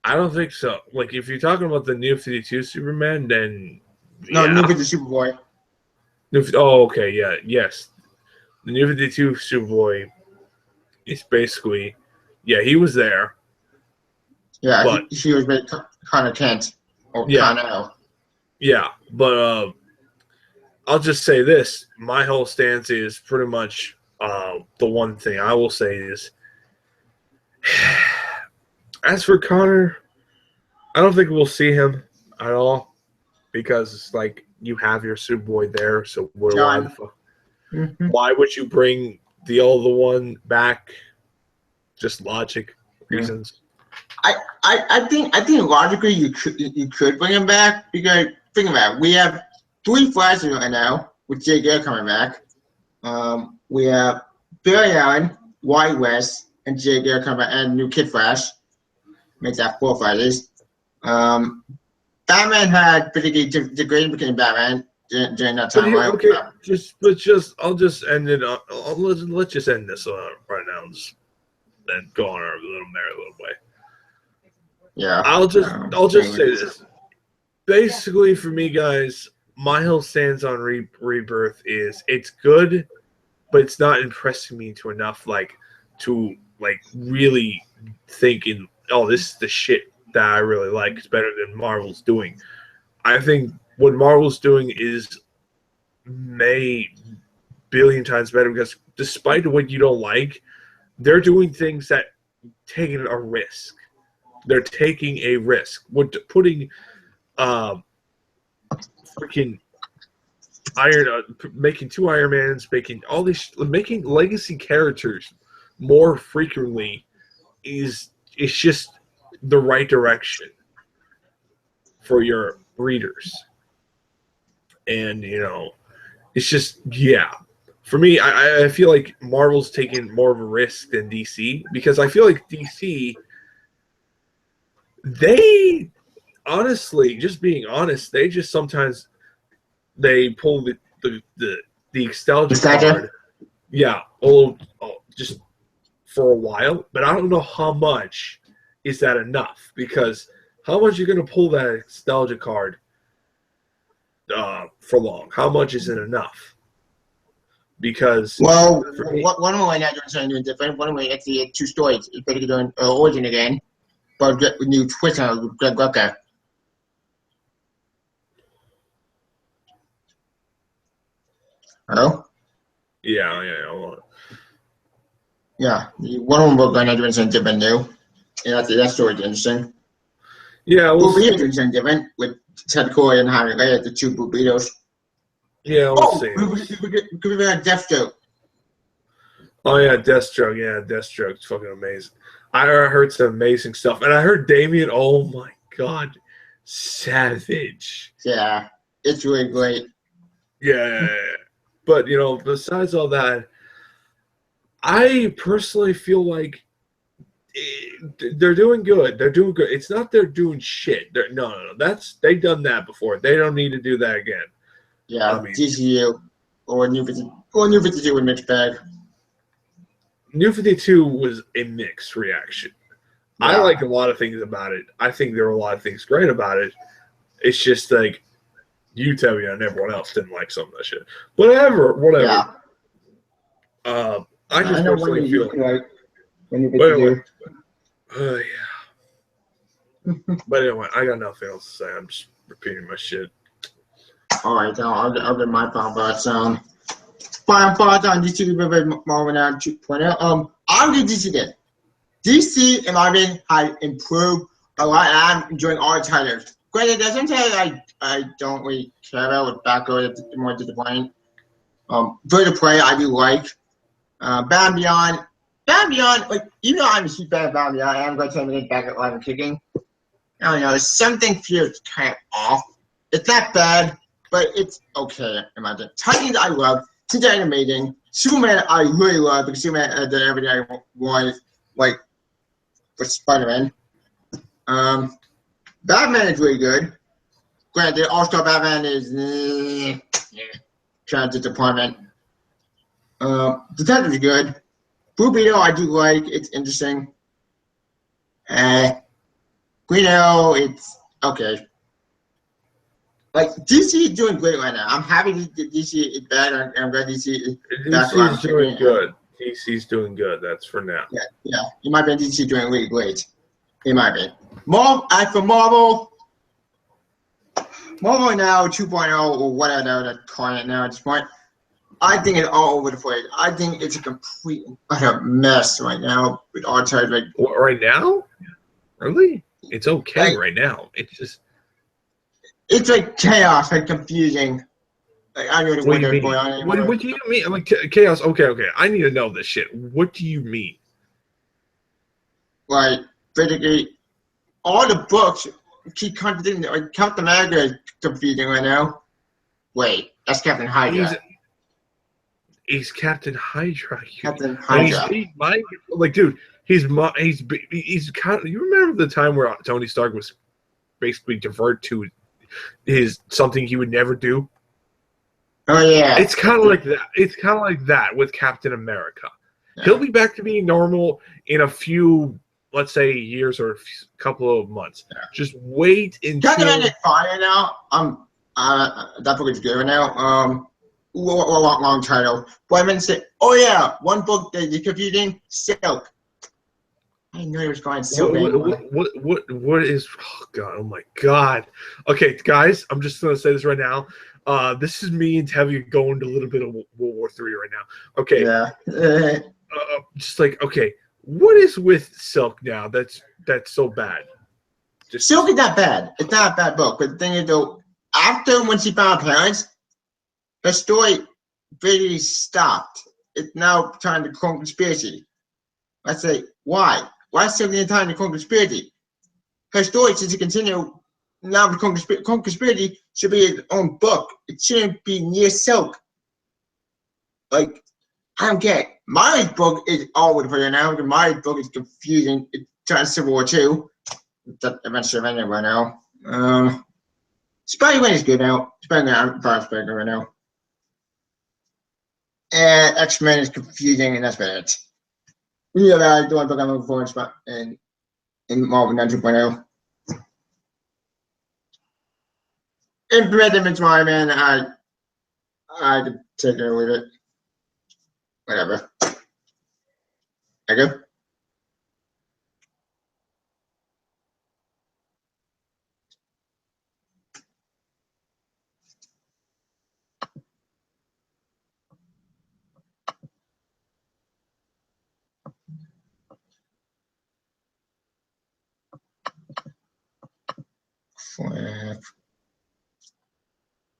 Speaker 2: don't think so. Like, if you're talking about the New 52 Superman, then
Speaker 1: no, New 52 Superboy.
Speaker 2: Okay, yeah, yes. The New 52 Superboy is basically, he was there.
Speaker 1: Yeah, but he was with Connor Kent or Connor.
Speaker 2: Yeah, but I'll just say this. My whole stance is pretty much the one thing I will say is, as for Connor, I don't think we'll see him at all, because it's like you have your Superboy there, so why the fuck? Mm-hmm. Why would you bring the other one back? Just logic reasons.
Speaker 1: I think logically you could bring him back, because think about it, we have 3 Flashes right now with Jay Garrick coming back. We have Barry Allen, Wyatt West, and Jay Garrick coming back, and new Kid Flash. Makes that 4 Flashes. Batman had basically degraded became Batman during that time.
Speaker 2: Okay, I'll just end it. Let's just end this right now and go on our little merry way.
Speaker 1: Yeah.
Speaker 2: I'll just say this. Basically, for me, guys, my whole stance on Rebirth is it's good, but it's not impressing me to enough, to really thinking, oh, this is the shit that I really like. It's better than Marvel's doing. I think what Marvel's doing is billion times better, because despite what you don't like, they're doing things that taking a risk. They're taking a risk. Putting freaking making 2 Iron Mans, making legacy characters more frequently is just the right direction for your readers. And it's just for me, I feel like Marvel's taking more of a risk than DC, because I feel like DC They honestly, just being honest, they just sometimes they pull the nostalgia card. Yeah, just for a while, but I don't know how much is that enough, because how much you're going to pull that nostalgia card for long? How much isn't enough? Because
Speaker 1: one of them right now doing something different. One of them actually had 2 stories. It's better doing Origin again, but get with new twist on it. Greg Rucka. Hello?
Speaker 2: Yeah.
Speaker 1: Yeah, one of them was going to do something different new. And that story's interesting.
Speaker 2: Yeah,
Speaker 1: we'll see. Doing something different with Ted Corey and Harry Ray, the 2 burritos.
Speaker 2: Yeah, we'll see.
Speaker 1: We got Deathstroke.
Speaker 2: Oh yeah, Deathstroke. Yeah, Deathstroke's fucking amazing. I heard some amazing stuff, and I heard Damien. Oh my god, savage.
Speaker 1: Yeah, it's really great.
Speaker 2: Yeah. But besides all that, I personally feel like they're doing good. They're doing good. It's not they're doing shit. No. They've done that before. They don't need to do that again.
Speaker 1: Yeah, DCU or New 52 with mixed bag.
Speaker 2: New 52 was a mixed reaction. Yeah. I like a lot of things about it. I think there were a lot of things great about it. It's just like you tell me and everyone else didn't like some of that shit. Whatever.
Speaker 1: Yeah.
Speaker 2: I just personally feel
Speaker 1: like when you get
Speaker 2: yeah. But anyway, I got nothing else to say. I'm just repeating my shit.
Speaker 1: All right, I'll get my final thoughts. Final thoughts on DC Marvel now 2.0. I'll give DC this. DC, in my opinion, has improved a lot, and I'm enjoying all the titles. Granted, there's some titles I don't really care about with Batgirl. It's more disappointing. Free to play, I do like. Batman Beyond, like, even though I'm a huge fan of Batman Beyond, I am going to tell me back at live and kicking. I don't know, something feels kind of off. It's not bad, but it's okay in my opinion. Titans I love, Teen Titans amazing. Superman I really love because Superman did everything I wanted, like for Spider-Man. Batman is really good. Granted, All-Star Batman is kind of disappointment. Detective is good. Blue Beetle I do like. It's interesting. Green Arrow, it's okay. Like DC is doing great right now. I'm happy DC is bad. I'm glad DC is back.
Speaker 2: DC's doing good. DC's doing good. That's for now.
Speaker 1: Yeah. In my opinion, DC doing really great. In my opinion. As for Marvel now 2.0 or whatever they're calling it now at this point, I think it's all over the place. I think it's a complete utter mess right now with all types like
Speaker 2: right now? Really? It's okay right now.
Speaker 1: It's like chaos, like confusing. Like I don't know what's going on anymore.
Speaker 2: What do you mean? I'm like chaos. Okay. I need to know this shit. What do you mean?
Speaker 1: Like basically, all the books keep contradicting. Like Captain America is confusing right now. Wait, that's Captain Hydra.
Speaker 2: He's Captain Hydra.
Speaker 1: Captain Hydra.
Speaker 2: Dude, he's kind of. You remember the time where Tony Stark was basically diverted to his something he would never do?
Speaker 1: Oh yeah.
Speaker 2: It's kind of like that. It's kind of like that with Captain America. Yeah. He'll be back to being normal in a few, let's say, years or a couple of months. Yeah. Just wait until.
Speaker 1: Captain America's fine now. That book is good right now. Long title. But I meant to say, oh yeah, one book that is confusing, Silk. I didn't know he was going Silk.
Speaker 2: What is? Oh god! Oh my god! Okay, guys, I'm just gonna say this right now. This is me and Tevi going to a little bit of World War III right now. Okay.
Speaker 1: Yeah.
Speaker 2: Just like okay, what is with Silk now? That's so bad.
Speaker 1: Silk is not bad. It's not a bad book, but the thing is though, after when she found her parents, the story really stopped. It's now trying to clone conspiracy. I say, why? Why is Silk trying to clone conspiracy? Her story should continue. Now the clone conspiracy should be its own book. It shouldn't be near Silk. Like, I don't get it. Miley's book is all over the place now. Miley's book is confusing. It's trying to Civil War II. that eventually ended right now. Spider-Man is good now. Spider-Man, I'm Spider-Man right now. And X-Men is confusing, and that's about it. Yeah, I do want to book I'm looking forward in Marvel 9.2. In Predator Spider-Man, I could take it or leave it. Whatever. I go.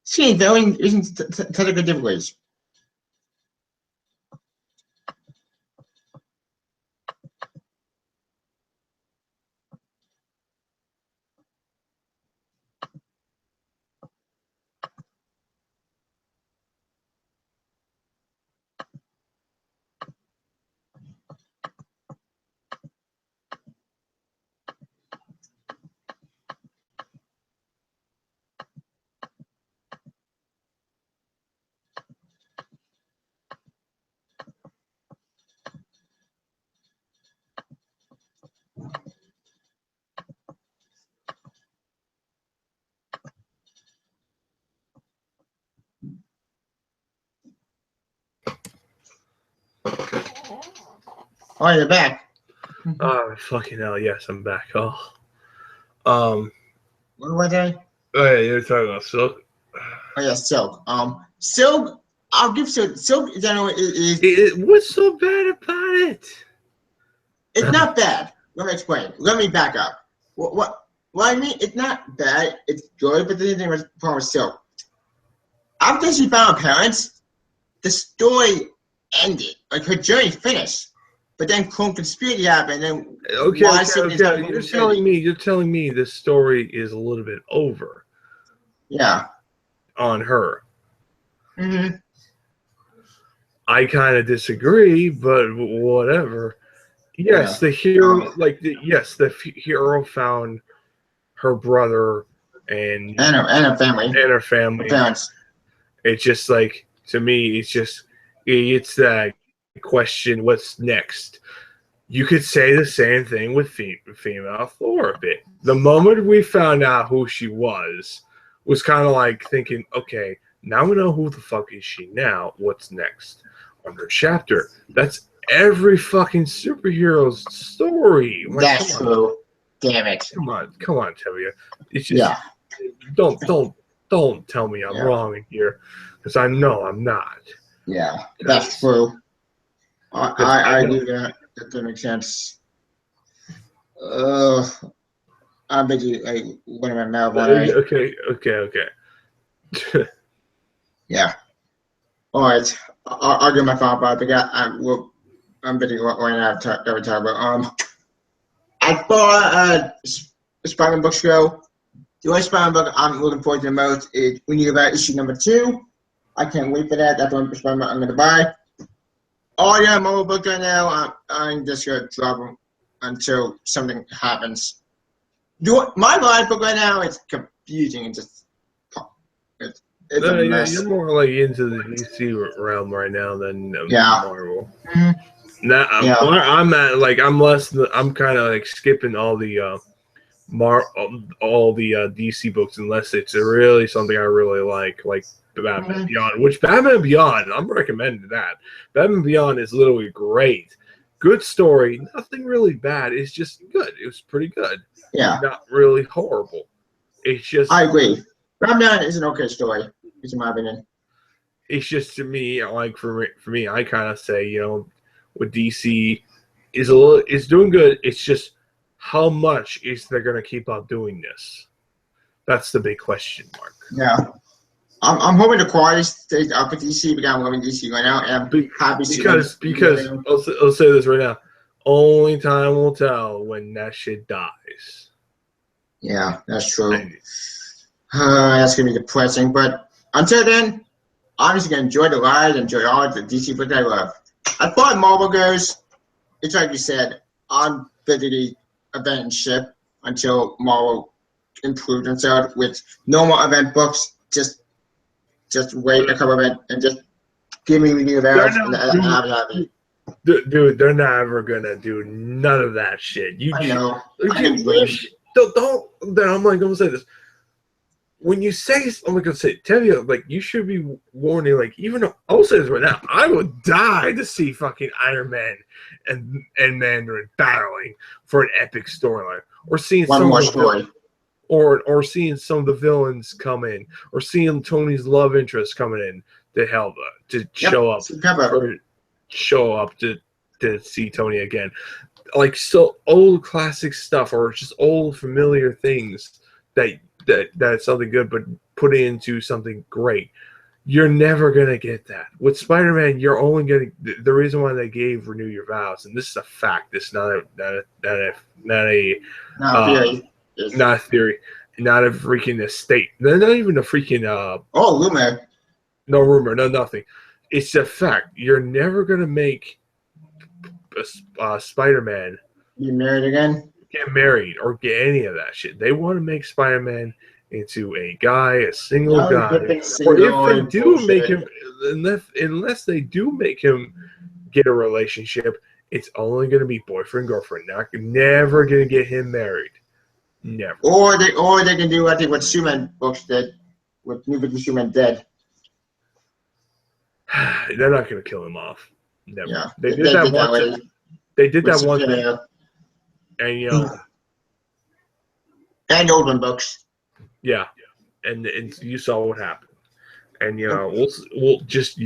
Speaker 1: See, though, isn't technical difficulties. Oh, you're back.
Speaker 2: Oh, fucking hell, yes, I'm back. Oh.
Speaker 1: What was I?
Speaker 2: Oh, yeah, you're talking about Silk.
Speaker 1: Oh, yeah, Silk. Silk, I'll give Silk. Silk, you know,
Speaker 2: what's so bad about it?
Speaker 1: It's not bad. Let me explain. Let me back up. What I mean, it's not bad. It's good, but the thing was problem with Silk. After she found her parents, the story ended. Like, her journey finished. But then clone conspiracy happened, and then
Speaker 2: okay. You're telling me this story is a little bit over.
Speaker 1: Yeah.
Speaker 2: On her.
Speaker 1: Mm-hmm.
Speaker 2: I kind of disagree, but whatever. Yes,
Speaker 1: yeah.
Speaker 2: The hero, the hero found her brother and
Speaker 1: her family.
Speaker 2: And her family.
Speaker 1: Her parents.
Speaker 2: It's just like, to me, it's that question, what's next? You could say the same thing with female Thor a bit. The moment we found out who she was kind of like thinking, okay, now we know who the fuck is she now. What's next on her chapter? That's every fucking superhero's story.
Speaker 1: Like, that's true. Damn it.
Speaker 2: Come on, Tevia. It's just don't tell me I'm wrong here, because I know I'm not.
Speaker 1: Yeah, that's true. I agree with that. That makes sense. I'm busy. Like, what am I now?
Speaker 2: Okay.
Speaker 1: Yeah. All right. I'll get my phone back. I'm busy right now. Every time, but I bought a Spider-Man book show. The only Spider-Man book I'm looking forward to the most is We Need About issue number 2. I can't wait for that. That's one Spider-Man I'm going to buy. Oh yeah, Marvel book right now. I'm just gonna drop them until something happens. My live book right now is confusing and just it's a mess.
Speaker 2: You're more like into the DC realm right now than Marvel.
Speaker 1: Mm-hmm.
Speaker 2: Now I'm at I'm kind of like skipping all the DC books unless it's really something I really like Batman Beyond, which Batman Beyond, I'm recommending that. Batman Beyond is literally great. Good story, nothing really bad. It's just good. It was pretty good.
Speaker 1: Yeah.
Speaker 2: Not really horrible. It's just...
Speaker 1: I agree. Batman Beyond is an okay story, in my opinion.
Speaker 2: It's just, to me, like, for me, I kind of say, with DC is doing good. It's just how much is they're going to keep on doing this? That's the big question mark.
Speaker 1: Yeah. I'm hoping the quality stays up at DC because I'm loving DC right now, and I'm happy
Speaker 2: because I'll say this right now. Only time will tell when that shit dies.
Speaker 1: Yeah, that's true. That's gonna be depressing, but until then, I'm just gonna enjoy the ride, enjoy all the DC books I love. As far as Marvel goes, it's like you said, I'm busy the event ship. until Marvel improved themselves with normal event books. Just wait a couple of events and just give me new events, and I'll be happy.
Speaker 2: Dude, they're never gonna do none of that shit.
Speaker 1: I know.
Speaker 2: Don't. I'm gonna say this. When you say, I'm gonna say, tell you, like, you should be warning, like, even though, I'll say this right now, I would die to see fucking Iron Man and Mandarin battling for an epic storyline, or seeing
Speaker 1: one more story,
Speaker 2: or seeing some of the villains come in, or seeing Tony's love interest coming in to help to show up to see Tony again, like, so old classic stuff, or just old familiar things that's something good, but put it into something great. You're never gonna get that with Spider-Man. You're only gonna, the reason why they gave Renew Your Vows, and this is a fact. This is not a theory, not a freaking estate. They're not even a freaking
Speaker 1: rumor.
Speaker 2: No rumor, no nothing. It's a fact. You're never gonna make Spider-Man
Speaker 1: get married again.
Speaker 2: Get married or get any of that shit. They want to make Spider-Man into a guy, a single guy. Or if they do make him, unless they do make him get a relationship, it's only going to be boyfriend girlfriend. Never going to get him married. Never.
Speaker 1: Or they can do, I think, what Superman books did with New Superman Dead.
Speaker 2: They're not going to kill him off. Never.
Speaker 1: Yeah,
Speaker 2: they did that once. They did that once. And
Speaker 1: and Oldman books.
Speaker 2: Yeah, and you saw what happened. And we'll just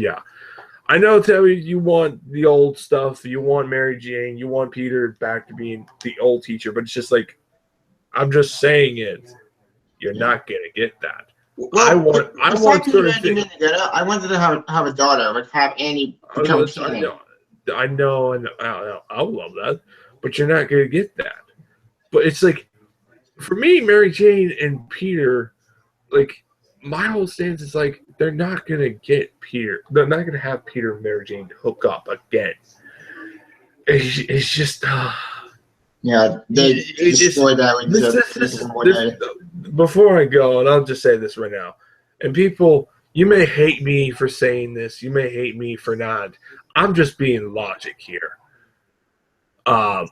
Speaker 2: I know, Terry, you want the old stuff. You want Mary Jane. You want Peter back to being the old teacher. But it's just like, I'm just saying it. You're not gonna get that.
Speaker 1: Well,
Speaker 2: I want certain things.
Speaker 1: I wanted to have a daughter, like have Annie become king.
Speaker 2: I know, and I love that. But you're not going to get that. But it's like, for me, Mary Jane and Peter, like, my whole stance is like, they're not going to get Peter. They're not going to have Peter and Mary Jane hook up again. It's just...
Speaker 1: yeah, they destroyed that.
Speaker 2: Before I go, and I'll just say this right now, and people, you may hate me for saying this. You may hate me for not. I'm just being logic here. I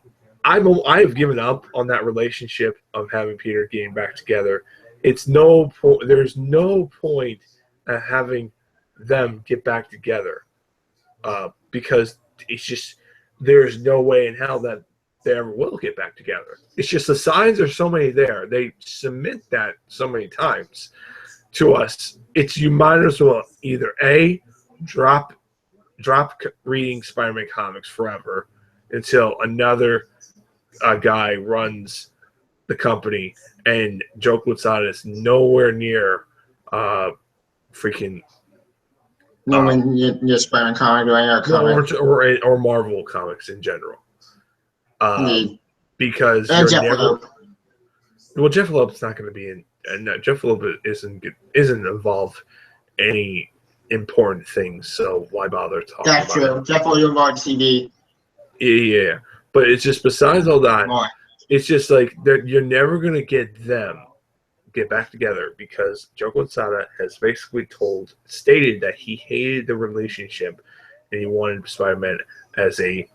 Speaker 2: have given up on that relationship of having Peter getting back together. There's no point at having them get back together because it's just, there's no way in hell that they ever will get back together. It's just the signs are so many there. They submit that so many times to us. It's, you might as well either A, drop reading Spider-Man comics forever until another guy runs the company, and Joe Quesada is nowhere near freaking
Speaker 1: near Spider-Man comic
Speaker 2: or Marvel comics in general. Because Jeff Loeb's not going to be in, and Jeff Loeb isn't involved in any important things, so why bother talking about it?
Speaker 1: That's true. Jeff Loeb involved TV.
Speaker 2: Yeah, but it's just, besides all that, it's just like that you're never going to get them get back together because Joe Quesada has basically stated that he hated the relationship and he wanted Spider-Man as a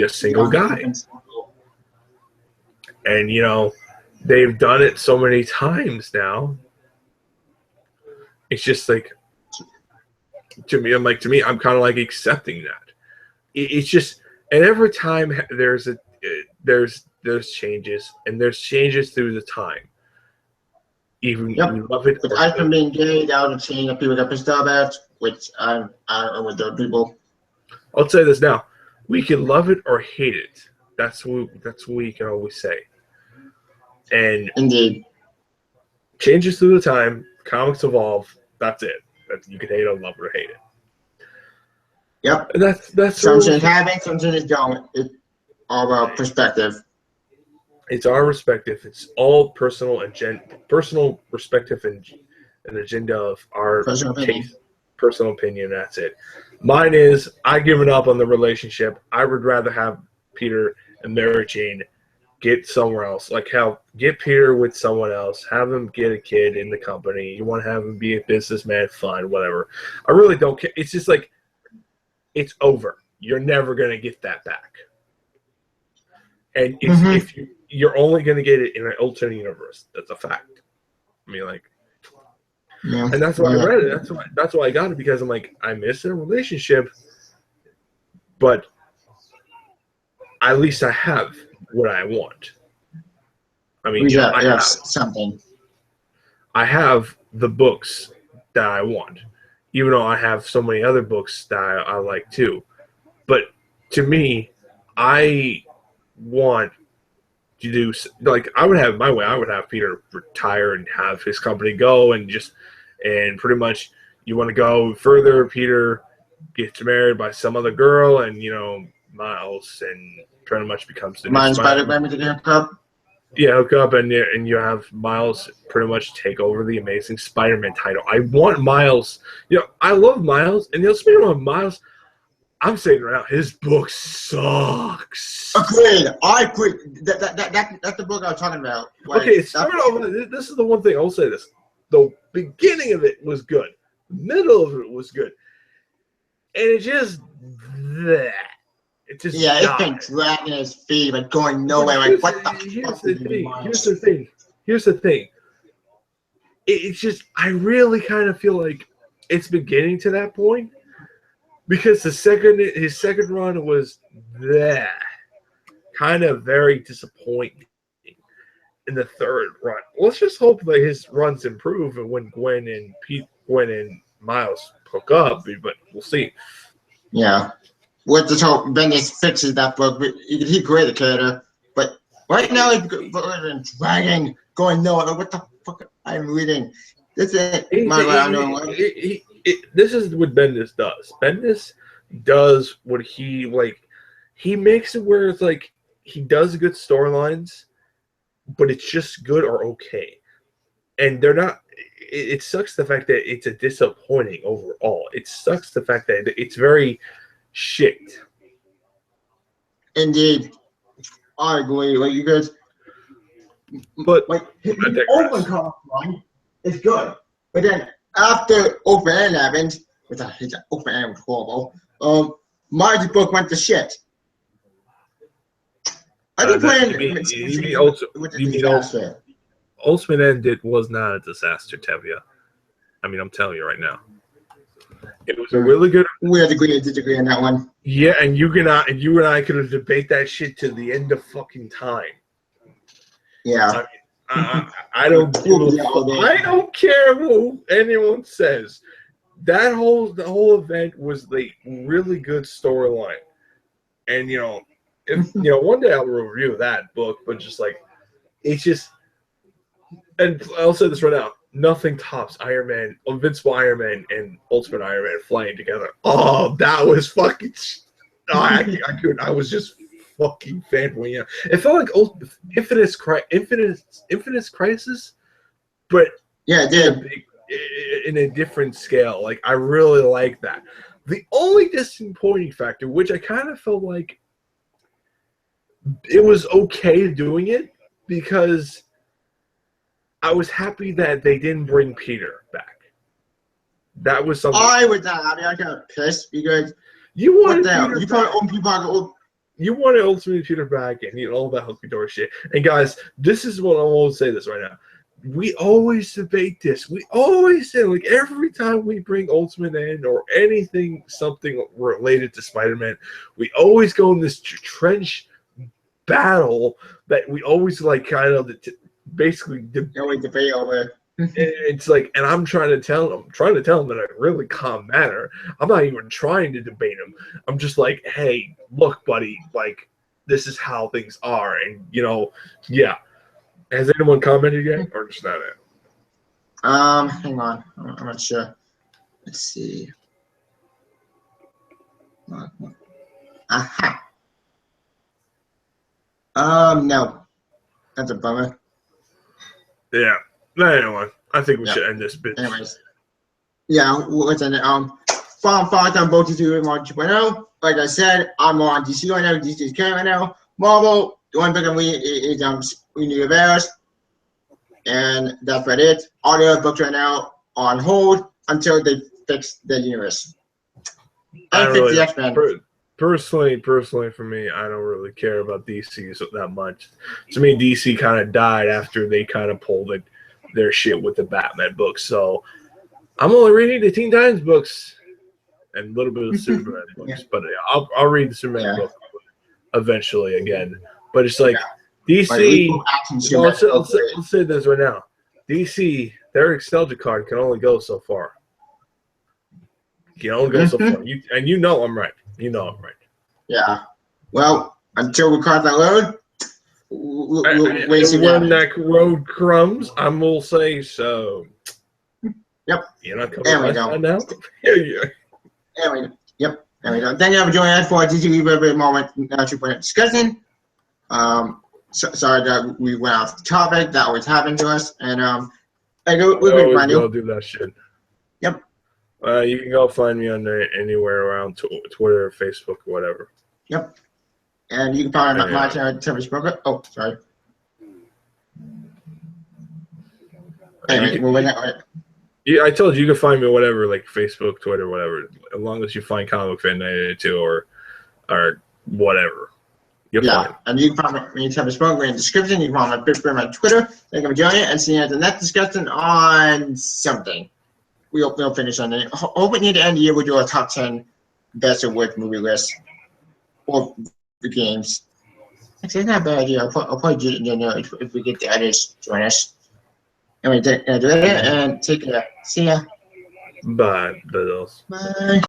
Speaker 2: single guy. And they've done it so many times now. It's just like, to me, I'm kind of like accepting that. It's just, and every time there's changes, and there's changes through the time. Even you love it.
Speaker 1: But I've been being gay, that would change that people got pissed off about, which I don't know with those people.
Speaker 2: I'll say this now: we can love it or hate it. That's what we can always say. And
Speaker 1: indeed,
Speaker 2: changes through the time. Comics evolve. That's it. You can hate it, love it, or hate it.
Speaker 1: Yep.
Speaker 2: And that's
Speaker 1: something is happening, something is going. It's all about perspective.
Speaker 2: It's our perspective. It's all personal perspective and agenda of our personal opinion. That's it. Mine is, I've given up on the relationship. I would rather have Peter and Mary Jane get somewhere else. Like get Peter with someone else, have him get a kid in the company. You want to have him be a businessman, fine, whatever. I really don't care. It's just like, it's over. You're never going to get that back. And if you're only going to get it in an alternate universe. That's a fact. I mean, like,
Speaker 1: Yeah.
Speaker 2: and that's why I read it. That's why I got it, because I'm like, I miss a relationship, but at least I have what I want. I mean, I have
Speaker 1: something.
Speaker 2: I have the books that I want, even though I have so many other books that I like too. But to me, I want to do, like, I would have my way. I would have Peter retire and have his company go, and pretty much, you want to go further, Peter gets married by some other girl, and Miles, and pretty much becomes the
Speaker 1: Miles Spider-Man with the hook up.
Speaker 2: Yeah, hook up, and you have Miles pretty much take over the Amazing Spider-Man title. I want Miles. I love Miles, and speaking of Miles, I'm saying right now, his book sucks.
Speaker 1: Agreed. I agree. That's the book I was talking about. Like,
Speaker 2: okay, this is the one thing I'll say. This: the beginning of it was good, the middle of it was good, and it just that. It's been dragging his feet, but going nowhere. Like, what the fuck? Here's the thing. It's just, I really kind of feel like it's beginning to that point, because his second run was kind of very disappointing. In the third run, let's just hope that his runs improve, and when Gwen and Miles hook up, but we'll see. Yeah. With this whole Bendis fixes that book, he created a character, but right now he's dragging, going nowhere. What the fuck I'm reading? This is this is what Bendis does. Bendis does what he makes it where it's like he does good storylines, but it's just good or okay, and they're not. It sucks the fact that it's a disappointing overall. It sucks the fact that it's very shit. Indeed, I agree. Like, you guys, but like his open comic line is good, but then after Open End happened, his Open End was horrible. Marge's book went to shit. I think Ultimate End was not a disaster, Tevya. I mean, I'm telling you right now. It was a really good. We had to agree to disagree on that one. Yeah, and you and I could have debate that shit to the end of fucking time. Yeah. I don't care what anyone says. The whole event was the really good storyline, and one day I'll review that book. But just like, it's just, and I'll say this right now. Nothing tops Iron Man, Invincible Iron Man, and Ultimate Iron Man flying together. Oh, that was fucking. I couldn't. I was just fucking fanboying. Yeah, it felt like Infinite Crisis, but yeah, it did in a different scale. Like, I really like that. The only disappointing factor, which I kind of felt like it was okay doing it, because I was happy that they didn't bring Peter back. That was something. I was not happy. I got pissed because you wanted Ultimate Peter back, and all that hunky dory shit. And guys, this is what I will say this right now. We always debate this. We always say, like, every time we bring Ultimate in or something related to Spider-Man, we always go in this trench battle that we always kind of basically debate over. It's like, and I'm trying to tell them in a really calm manner. I'm not even trying to debate them. I'm just like, hey, look, buddy, like, this is how things are, and yeah. Has anyone commented yet, or just not it? Hang on, I'm not sure. Let's see. Aha. No, that's a bummer. Yeah. Anyway, I think we should end this bit. Anyways, yeah, let's end it. Final thoughts on both of you and Marvel 2.0. Like I said, I'm more on DC right now. DC is current right now. Marvel,
Speaker 1: the one book I'm reading is Universe, and that's about it. All the other books right now are on hold until they fix the universe. And fix the X-Men.
Speaker 2: Personally, for me, I don't really care about DC that much. To me, DC kind of died after they kind of pulled their shit with the Batman books. So I'm only reading the Teen Titans books and a little bit of Superman books.
Speaker 1: Yeah.
Speaker 2: But I'll read the Superman book eventually again. But it's like DC. Let's say this right now. DC, their nostalgia card can only go so far. You can only go so far. You know I'm right. You know I'm right.
Speaker 1: Yeah. Well, until we cross that road, we'll
Speaker 2: when that road crumbs, I will say so.
Speaker 1: Yep.
Speaker 2: You're not coming
Speaker 1: there we go.
Speaker 2: Now?
Speaker 1: There we go. Yep. There we go. Thank you for joining us for DC Rebirth moment 2.0 discussion. Sorry that we went off the topic. That always happened to us. And we're going to find you.
Speaker 2: Do that shit.
Speaker 1: Yep.
Speaker 2: You can go find me on there anywhere around Twitter, Facebook, whatever.
Speaker 1: Yep. And you can find my channel, Timothy Broker. Oh, sorry. Anyway,
Speaker 2: yeah, I told you can find me whatever, like Facebook, Twitter, whatever. As long as you find Comic Book Fan 982 or whatever.
Speaker 1: And you can find me, Timothy Broker, in the description. You can find my picture on my Twitter. Thank you for joining, and see you at the next discussion on something. We'll finish on it. Hoping near the end of the year, we'll do a top 10 best of worst movie list or the games. Actually, it's not a bad idea. I'll probably do it in there if we get the others to join us. Anyway, do it and take care. See ya.
Speaker 2: Bye, Biddles.
Speaker 1: Bye.